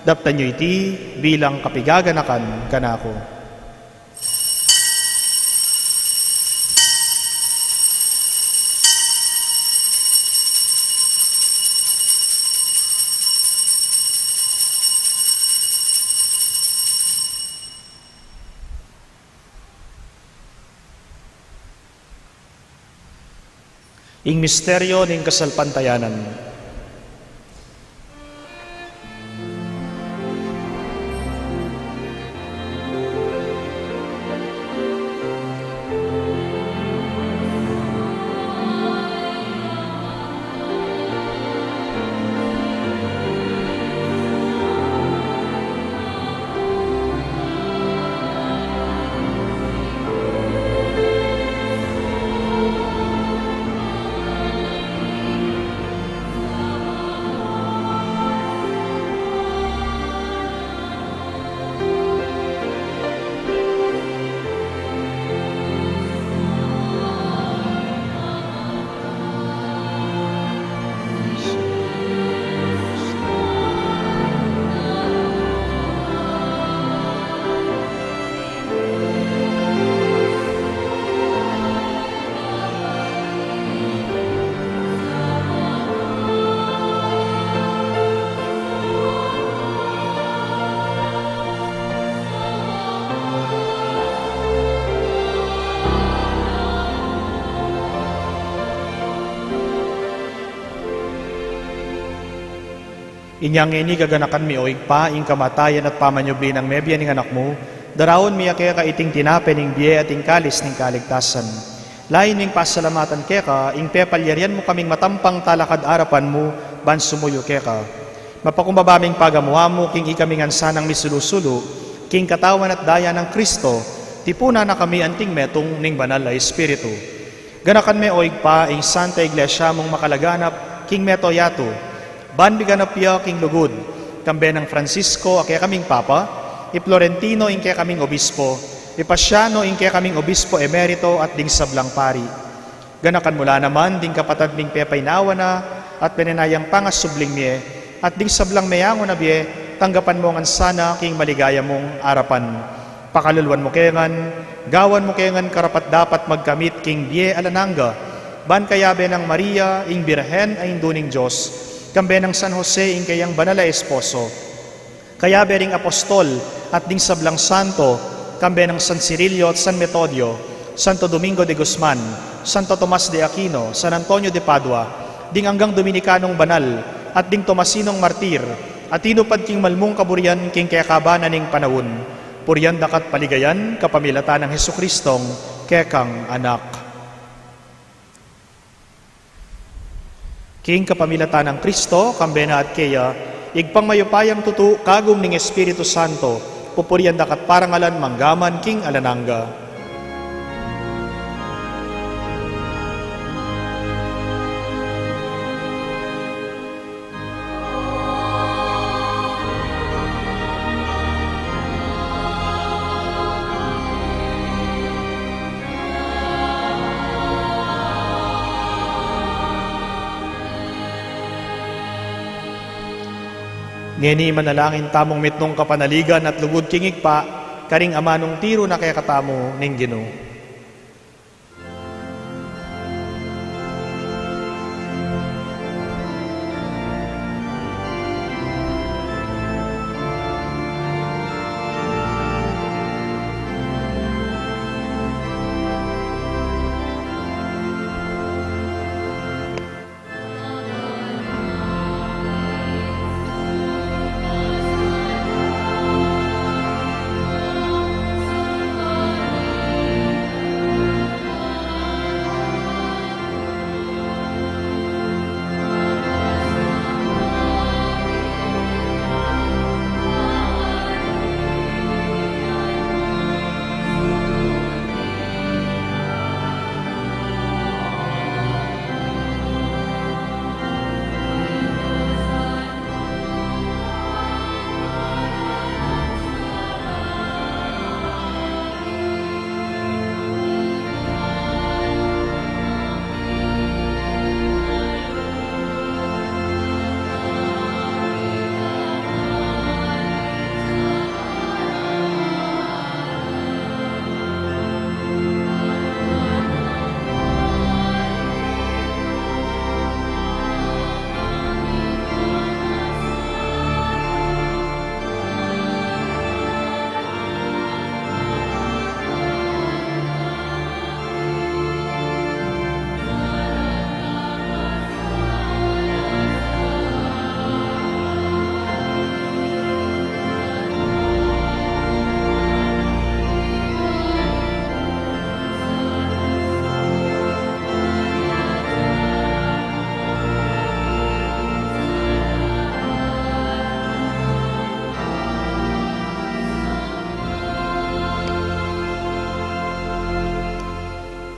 daptan nyo iti bilang kapigaganakan kanako. Ing misteryo ning kasalpantayanan. Inyang ini gaganakan mi oig pa, ing kamatayan at pamanyubli ng mebya ning anak mo, darawon mi kaya ka iting tinape ning biye at ing kalis ning kaligtasan. Lain ning pasalamatan keka, ing pepalyarian mo kaming matampang talakad arapan mo, ban sumuyo keka. Mapakumbabaming pagamuha mo, king ikaming ansanang misulusulo, king katawan at daya ng Kristo, tipuna na kami anting metong ning banal na Espiritu. Ganakan me oig pa, ing Santa Iglesia mong makalaganap, king meto yato, ban biganap ya king lugod, kambe ng Francisco, akya kaming Papa, i Florentino, ing kaya kaming Obispo, Ipasiano, ing kaya kaming Obispo Emerito at ding sablang pari. Ganakan mula naman, ding kapatad ming pepainawa na, at pinanayang pangasubling miye, at ding sablang mayango na biye, tanggapan mo ang sana, king maligaya mong arapan. Pakalulwan mo kengan, gawan mo kengan karapat dapat magkamit, king biye alananga, ban kayabe ng Maria, ing Birhen ay induning Diyos, kambe ng San Jose, ing kayang banala esposo, kayabe ring apostol, at ding sablang santo, kambe ng San Cirilio at San Metodio, Santo Domingo de Guzman, Santo Tomas de Aquino, San Antonio de Padua, ding hanggang Dominikanong banal, at ding Tomasinong martir, at inupad king malmong kaburian king kayakabanan ning panahon, puryan dakat paligayan, kapamilatan ng Hesukristong kekang anak. King kapamilatan ng Kristo, kambena at keya, igpang mayupayang tutu, kagum ning Espiritu Santo, pupurian dakat parangalan manggaman king alananga. Ngeni manalangin tamong mitnong kapanaligan at lugod kingig pa, karing amanong tiro na kaya katamo ning Ginoo.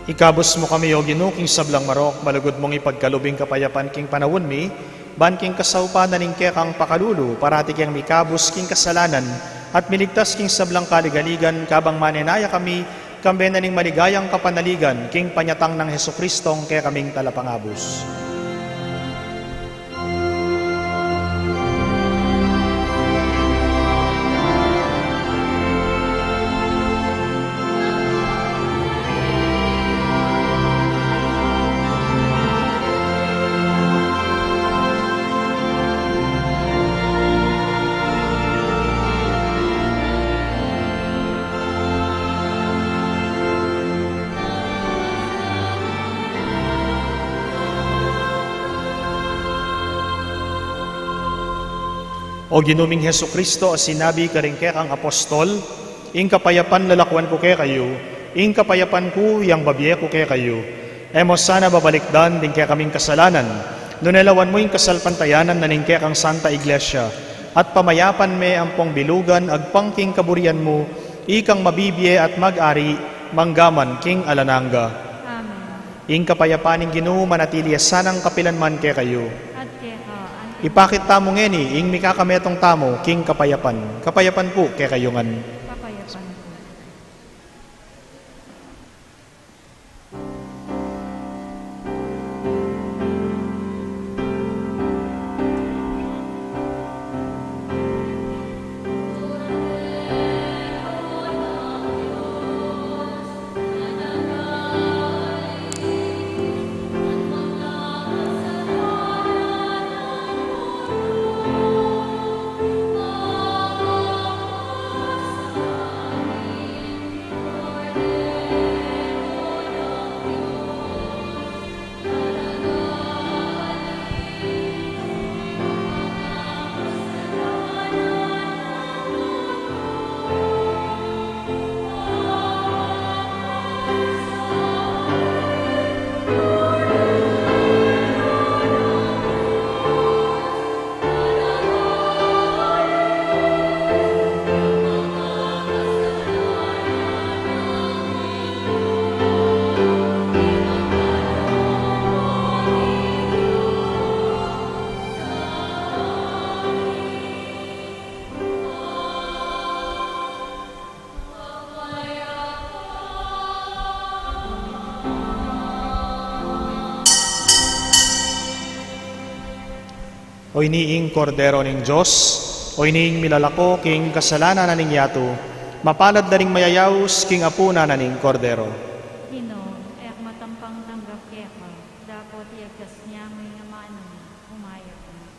Ikabos mo kami o Ginoo king sablang marok, malugod mong ipagkalubing kapayapan king panahon mi, ban king kasaupanan ning kekang pakalulu, parati kang mikabos king kasalanan, at miligtas king sablang kaligaligan, kabang manenaya kami, kambe na ning maligayang kapanaligan, king panyatang ng Hesukristong kaya kaming talapangabos. O ginuming Heso Kristo, sinabi ka rin kang apostol, ing kapayapan lalakwan ko kayo, ing kapayapan ko yang babiye ko kayo. Emo sana babalikdan din kaya kaming kasalanan, nunelawan mo yung kasalpantayanan na ning kang Santa Iglesia, at pamayapan me ampong bilugan agpangking kaburian mo, ikang mabibiye at mag-ari, manggaman king alananga. Amen. Ing kapayapaning Ginoo manatili sanang kapilanman kayo. At keka, Ipakit tamo ngeni, ing mikakametong tamo, king kapayapan. Kapayapan po kayongan. papayapan ko. O iniing kordero ning Diyos, o iniing milalako king kasalanan na ning yato, mapalad na ring mayayaws king apuna na ning kordero. Ginoo, ek matampang tanggap keka, dapat iagkas niya may naman umayag na.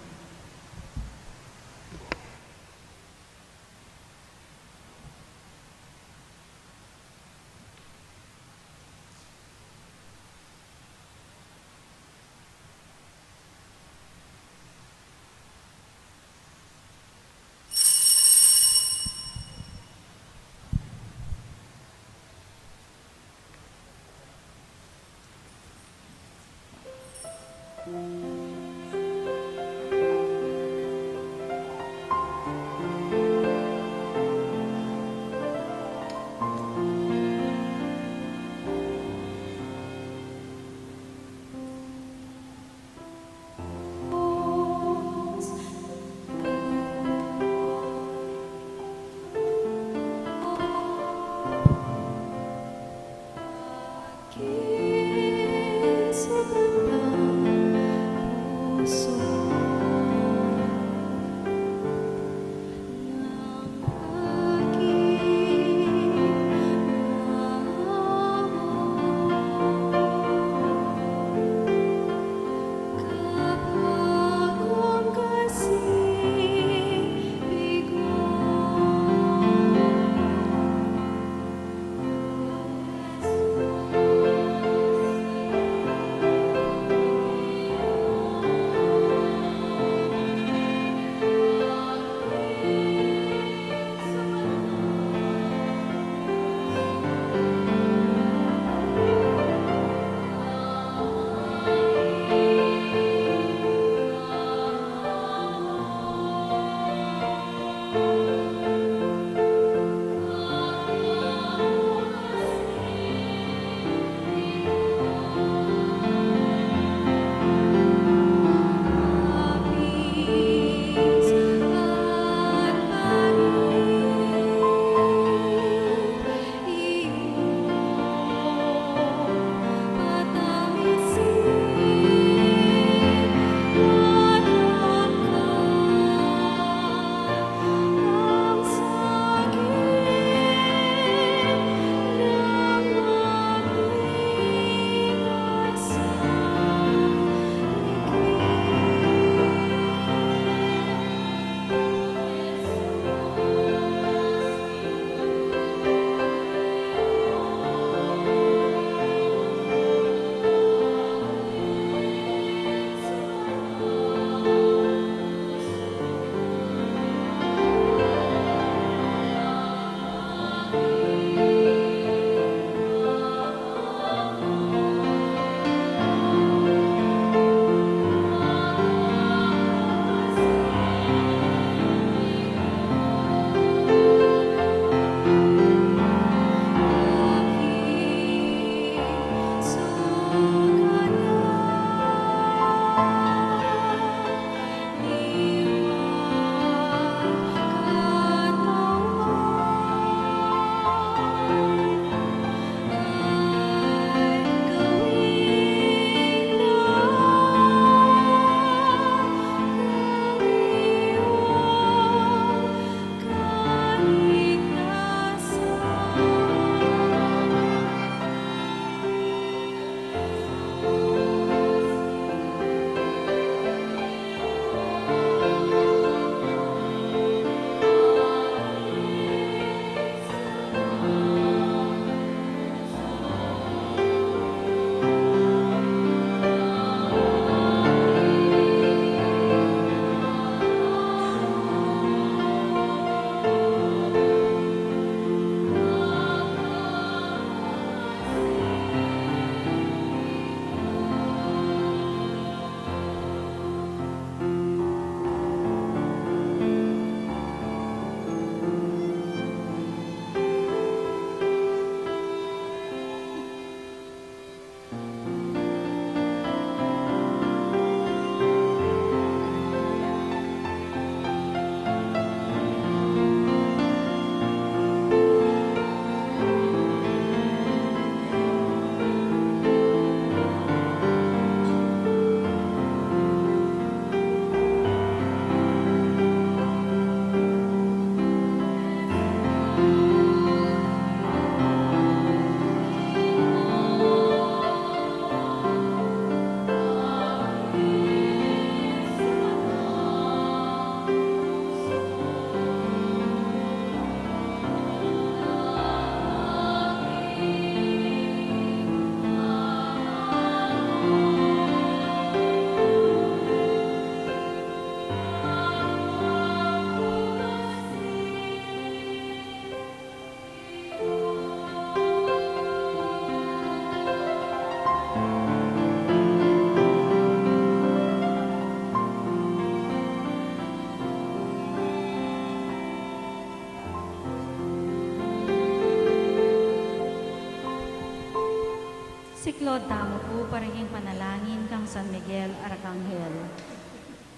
Siklod tamo po parang panalangin kang San Miguel Arcangel.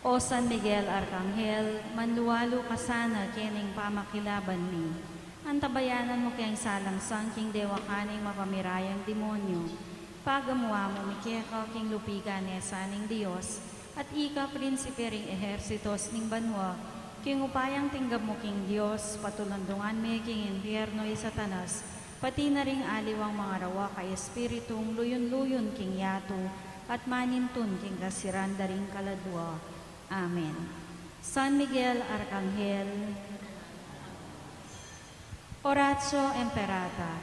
O San Miguel Arcangel, manluwalo ka sana kening pamakilaban mi. Antabayanan mo kayang salangsang king dewa kaning mapamirayang demonyo. Pagamuha mo mikeka king lupiga nesa ning Diyos, at ika prinsipe ring ehersitos ning banwa, king upayang tinggab mo king Diyos, patulandungan mi king impyerno y Satanas, pati na ring aliwang mga rawa kay espiritong luyon-luyon king yato, at manintun king kasiranda ring kaladwa. Amen. San Miguel Arcangel, Oratio Imperata,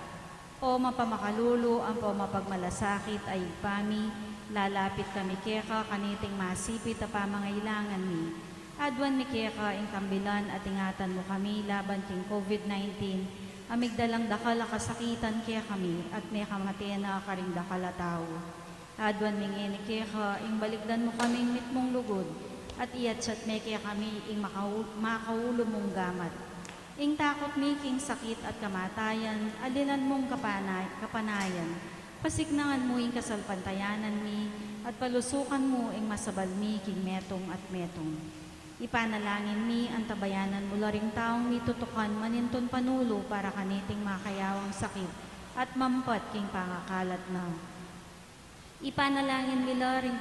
o mapamakalulo ang mapagmalasakit ay ipami, lalapit kami keka kaniting masipit a pamangailangan mi. Adwan mi keka ing kambilan at ingatan mo kami laban king COVID-19, amigdalang dakal kasakitan kaya kami at may kamatian na karing dakal a tao. Adwan ming ini keka ing baligdan mo kaming mitmong lugod, at iyatsat me kaya kami ing makaulo mong gamat. Ing takot mi king sakit at kamatayan, alinan mong kapanayan, pasignangan mo ing kasalpantayanan mi, at palusukan mo ing masabal mi king metong at metong. Ipanalangin mi ang tabayanan mo laring taong mitutukan maninton panulo para kaniting makayawang sakit, at mampat king pangakalat na. Ipanalangin mi laring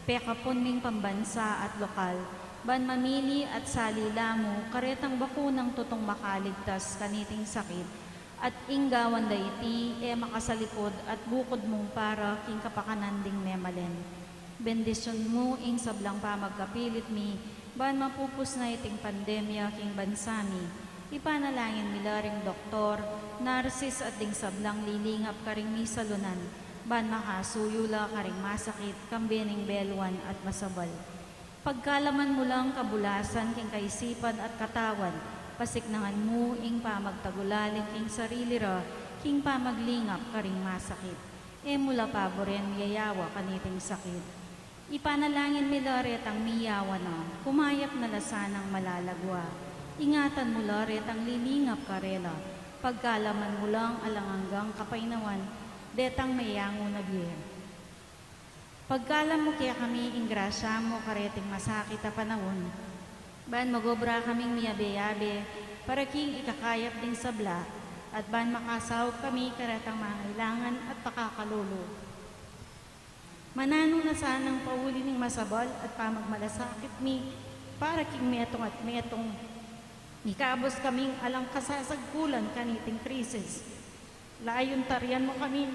pekapon ming pambansa at lokal, ban mamili at salila mo, karetang bakunang tutong makaligtas kaniting sakit, at inggawan da iti, makasalikod at bukod mong para king kapakananding memalen. Bendisyon mo ing sablang pa magkapilit mi, ban mapupus na iting pandemya king bansami. Ipanalangin mila ring doktor, narsis at ding sablang lilingap karing mi salunan, ban makasuyula karing masakit, kambening belwan at masabal. Pagkalaman mo lang kabulasan king kaisipan at katawan, pasignangan mo ing pamagtagulaling king sarili ra, king pamaglingap karing masakit. Mula paboren miyayawa kaniting sakit. Ipanalangin mi laret ang miyawa na, kumayap na lasanang malalagwa. Ingatan mo laret ang lilingap karela, pagkalaman mo lang alanganggang kapainawan, detang mayango na biyer. Pagkalam mo kaya kami ing grasya mo kareting masakit a panahon, ban magobra kaming miyabe-yabe, para king ikakayap ding sabla, at ban makasawag kami karetang mangailangan at pakakalulu. Mananong na sanang pauli ning masabal at pamagmalasakit mi, para king metong at metong, ikabos kaming alang kasasagkulan kaniting krisis. Layon tarian mo kami,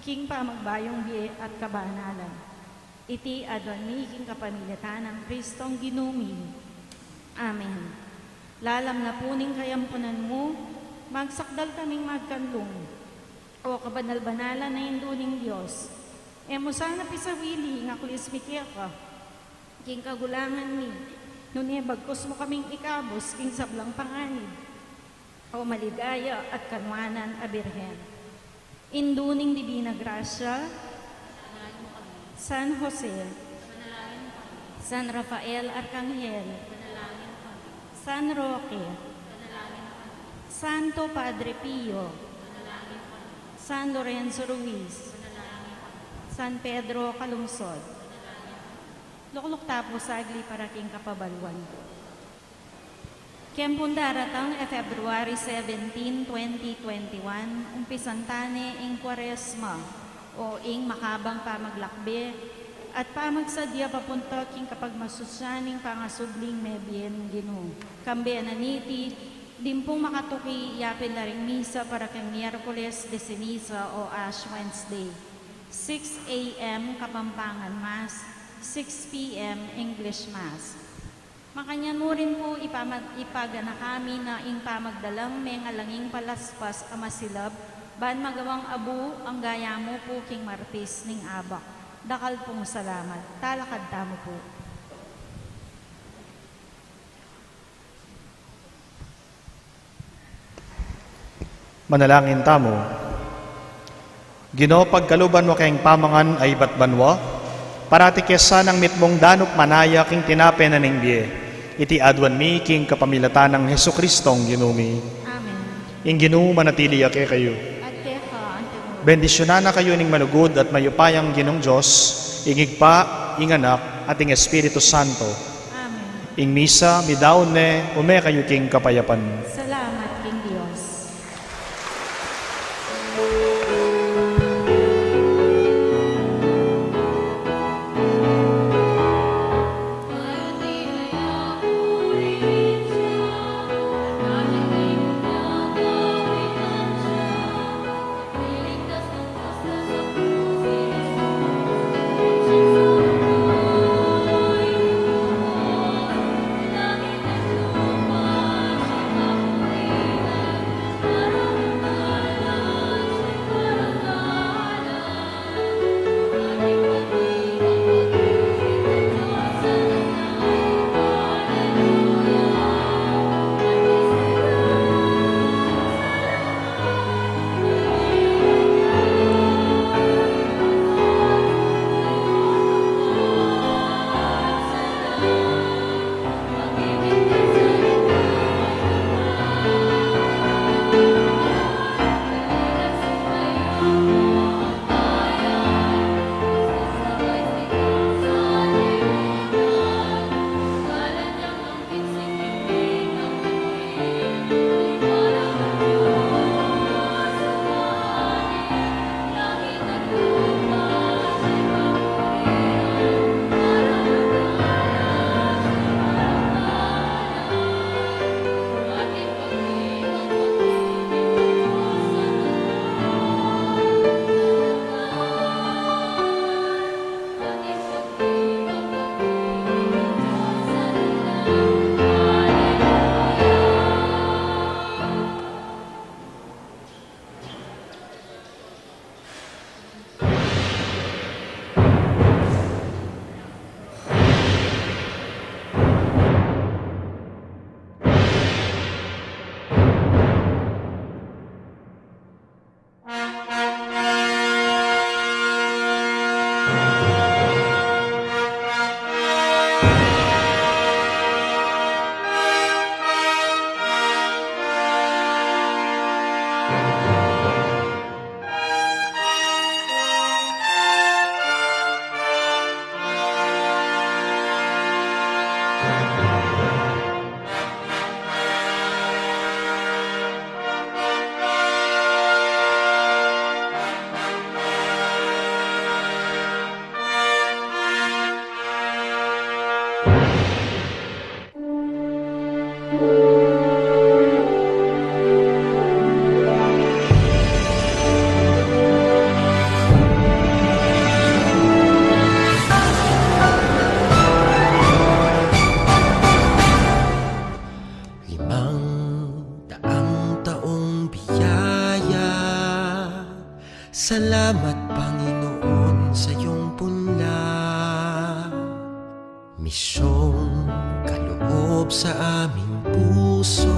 king pamagbayong biye at kabanalan. Iti adwan mi king kapamilatan ng Kristong ginumi. Amen. Lalam na puning kayampunan mo, magsakdal kaming magkanlong, o kabanal-banalan na induning Diyos. Mo sana pisawili nga kulis mikya ka, king kagulangan mi, nun bagkos mo kaming ikabos king sablang panganib, o maligaya at kanwanan a Birhen. Induning Divina Gracia, San Jose, San Rafael Arcangel, San Roque, Santo Padre Pio, San Lorenzo Ruiz, San Pedro Calungsod. Lukluk tapos sagli para king kapabalwan. Kempun daratang February 17, 2021, umpisantane ing Kwaresma, o ing makabang pamaglakbe, at pamagsadya papunta king kapag masusyaning pangasubling mebyen Ginoo. Kambe ananiti, dimpong makatuki yapin na ring misa para kang Miyerkules de Ceniza o Ash Wednesday. 6 a.m. Kapampangan Mass, 6 p.m. English Mass. Makanyan mo rin po ipagana kami na ing pamagdalang may ngalanging palaspas amasilab, ban magawang abu ang gaya mo po king martis ning abak. Dakal pong salamat. Talakad tamo po. Manalangin tamo. Ginoo, pagkaluban mo kayong pamangan ay batbanwa, parati kesa ng mitmong danok manaya king tinape na ning biye. Iti adwan mi king kapamilatan ng Hesukristong ginumi. Amen. Ing Ginoo manatili ake kayo. At kaya ka, Antiguo. bendisyonan na kayo ning malugod at mayupayang Ginong Diyos, ingigpa, inganak, at ing Espiritu Santo. Amen. Ing misa, midaon ne, ume kayo king kapayapan. Salamat king Dios. Salamat, Panginoon, sa iyong punla. Misyong kaloob sa aming puso,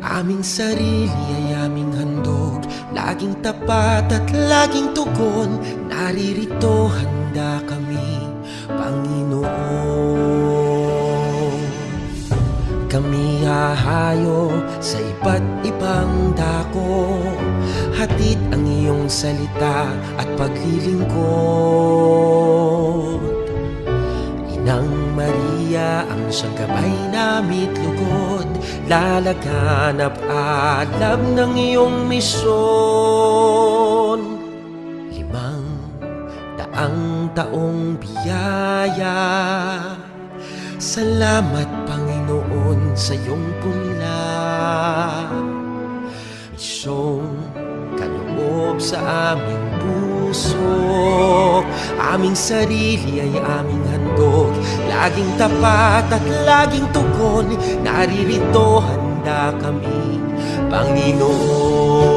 aming sarili ay aming handog, laging tapat at laging tugon. Naririto, handa kami, Panginoon. Kami hahayo sa iba't ibang dako, hatid ang iyong salita at paglilingkod. Inang Maria, ang siyang gabay na mitlugod, lalaganap alab ng iyong misyon. 500 taong biyaya, salamat, Panginoon, sa iyong punla. Misyong kaloob sa aming puso, aming sarili ay aming handog, laging tapat at laging tugon. Naririto, handa kami, Panginoon.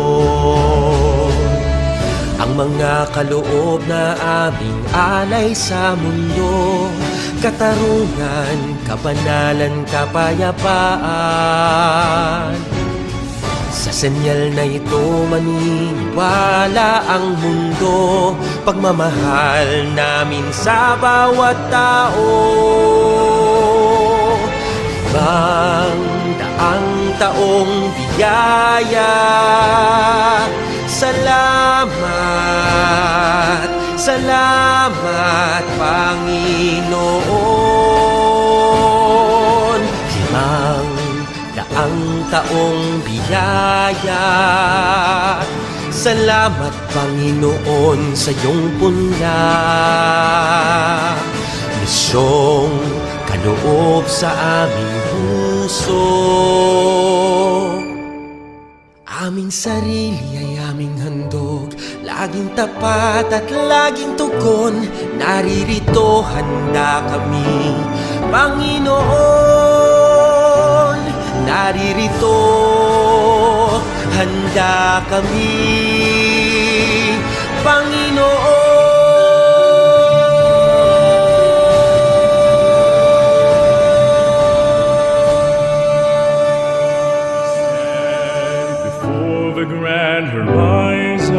Ang mga kaloob na aming alay sa mundo, katarungan, kabanalan, kapayapaan. Sa senyal na ito maniniwala ang mundo, pagmamahal namin sa bawat tao. 500 taong biyaya, Salamat, salamat Panginoon. 500 taong biyaya. Salamat Panginoon sa iyong punla. Misyong kaloob sa aming puso. Aming sarili ay aming handog, laging tapat at laging tugon. Naririto, handa kami, Panginoon. Naririto, handa kami, Panginoon. The grand horizon,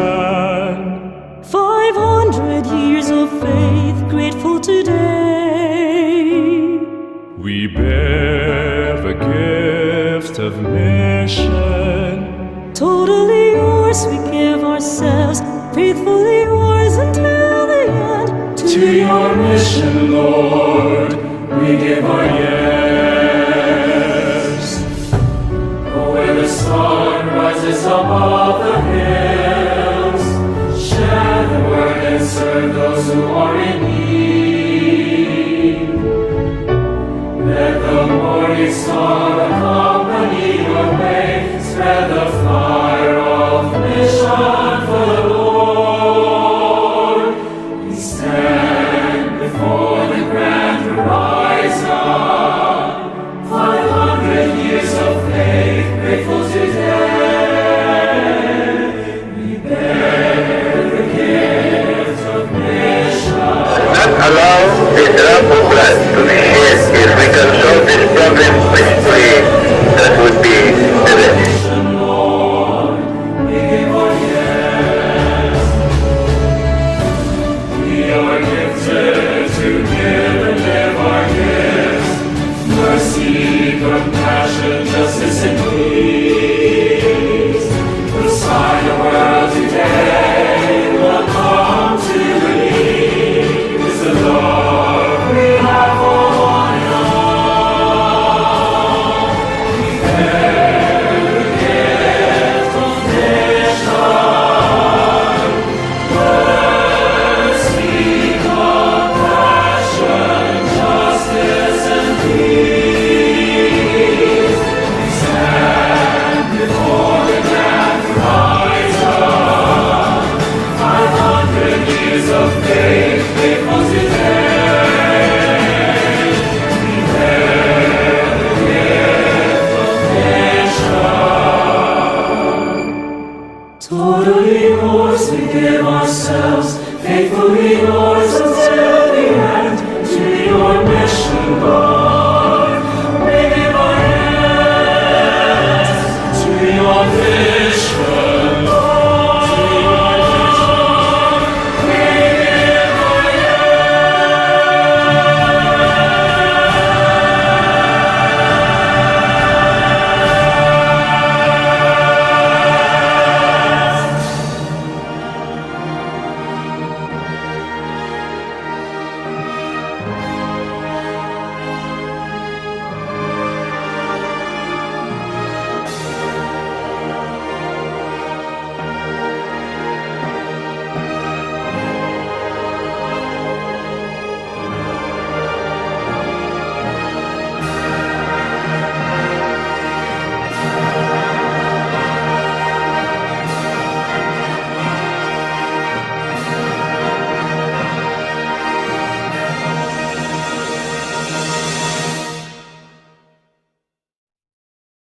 500 years of faith, grateful today. we bear the gift of mission. Totally yours, we give ourselves, faithfully yours until the end. To your mission, Lord, we give our yes. Oh, where the sun rises above the hills, share the word and serve those who are in need. Let the morning star accompany your way, spread the fire of mission for the Lord. We stand before the grand horizon, 500 years of faith, grateful today. We bear the gift of mission. Not allow this drop of blood to be shed. If we can solve this problem peacefully, that would be the best. Lord, we give our yes. We are gifted to give and live our gifts. Mercy, compassion, justice, and peace. The sign the world today will come to believe is the love we have for one another. We bear the gift of mission. Mercy, compassion, justice, and peace. We stand before the grand horizon, 500 years of faith, faithful today. We bear the gift of mission. Totally yours, we give ourselves, faithfully yours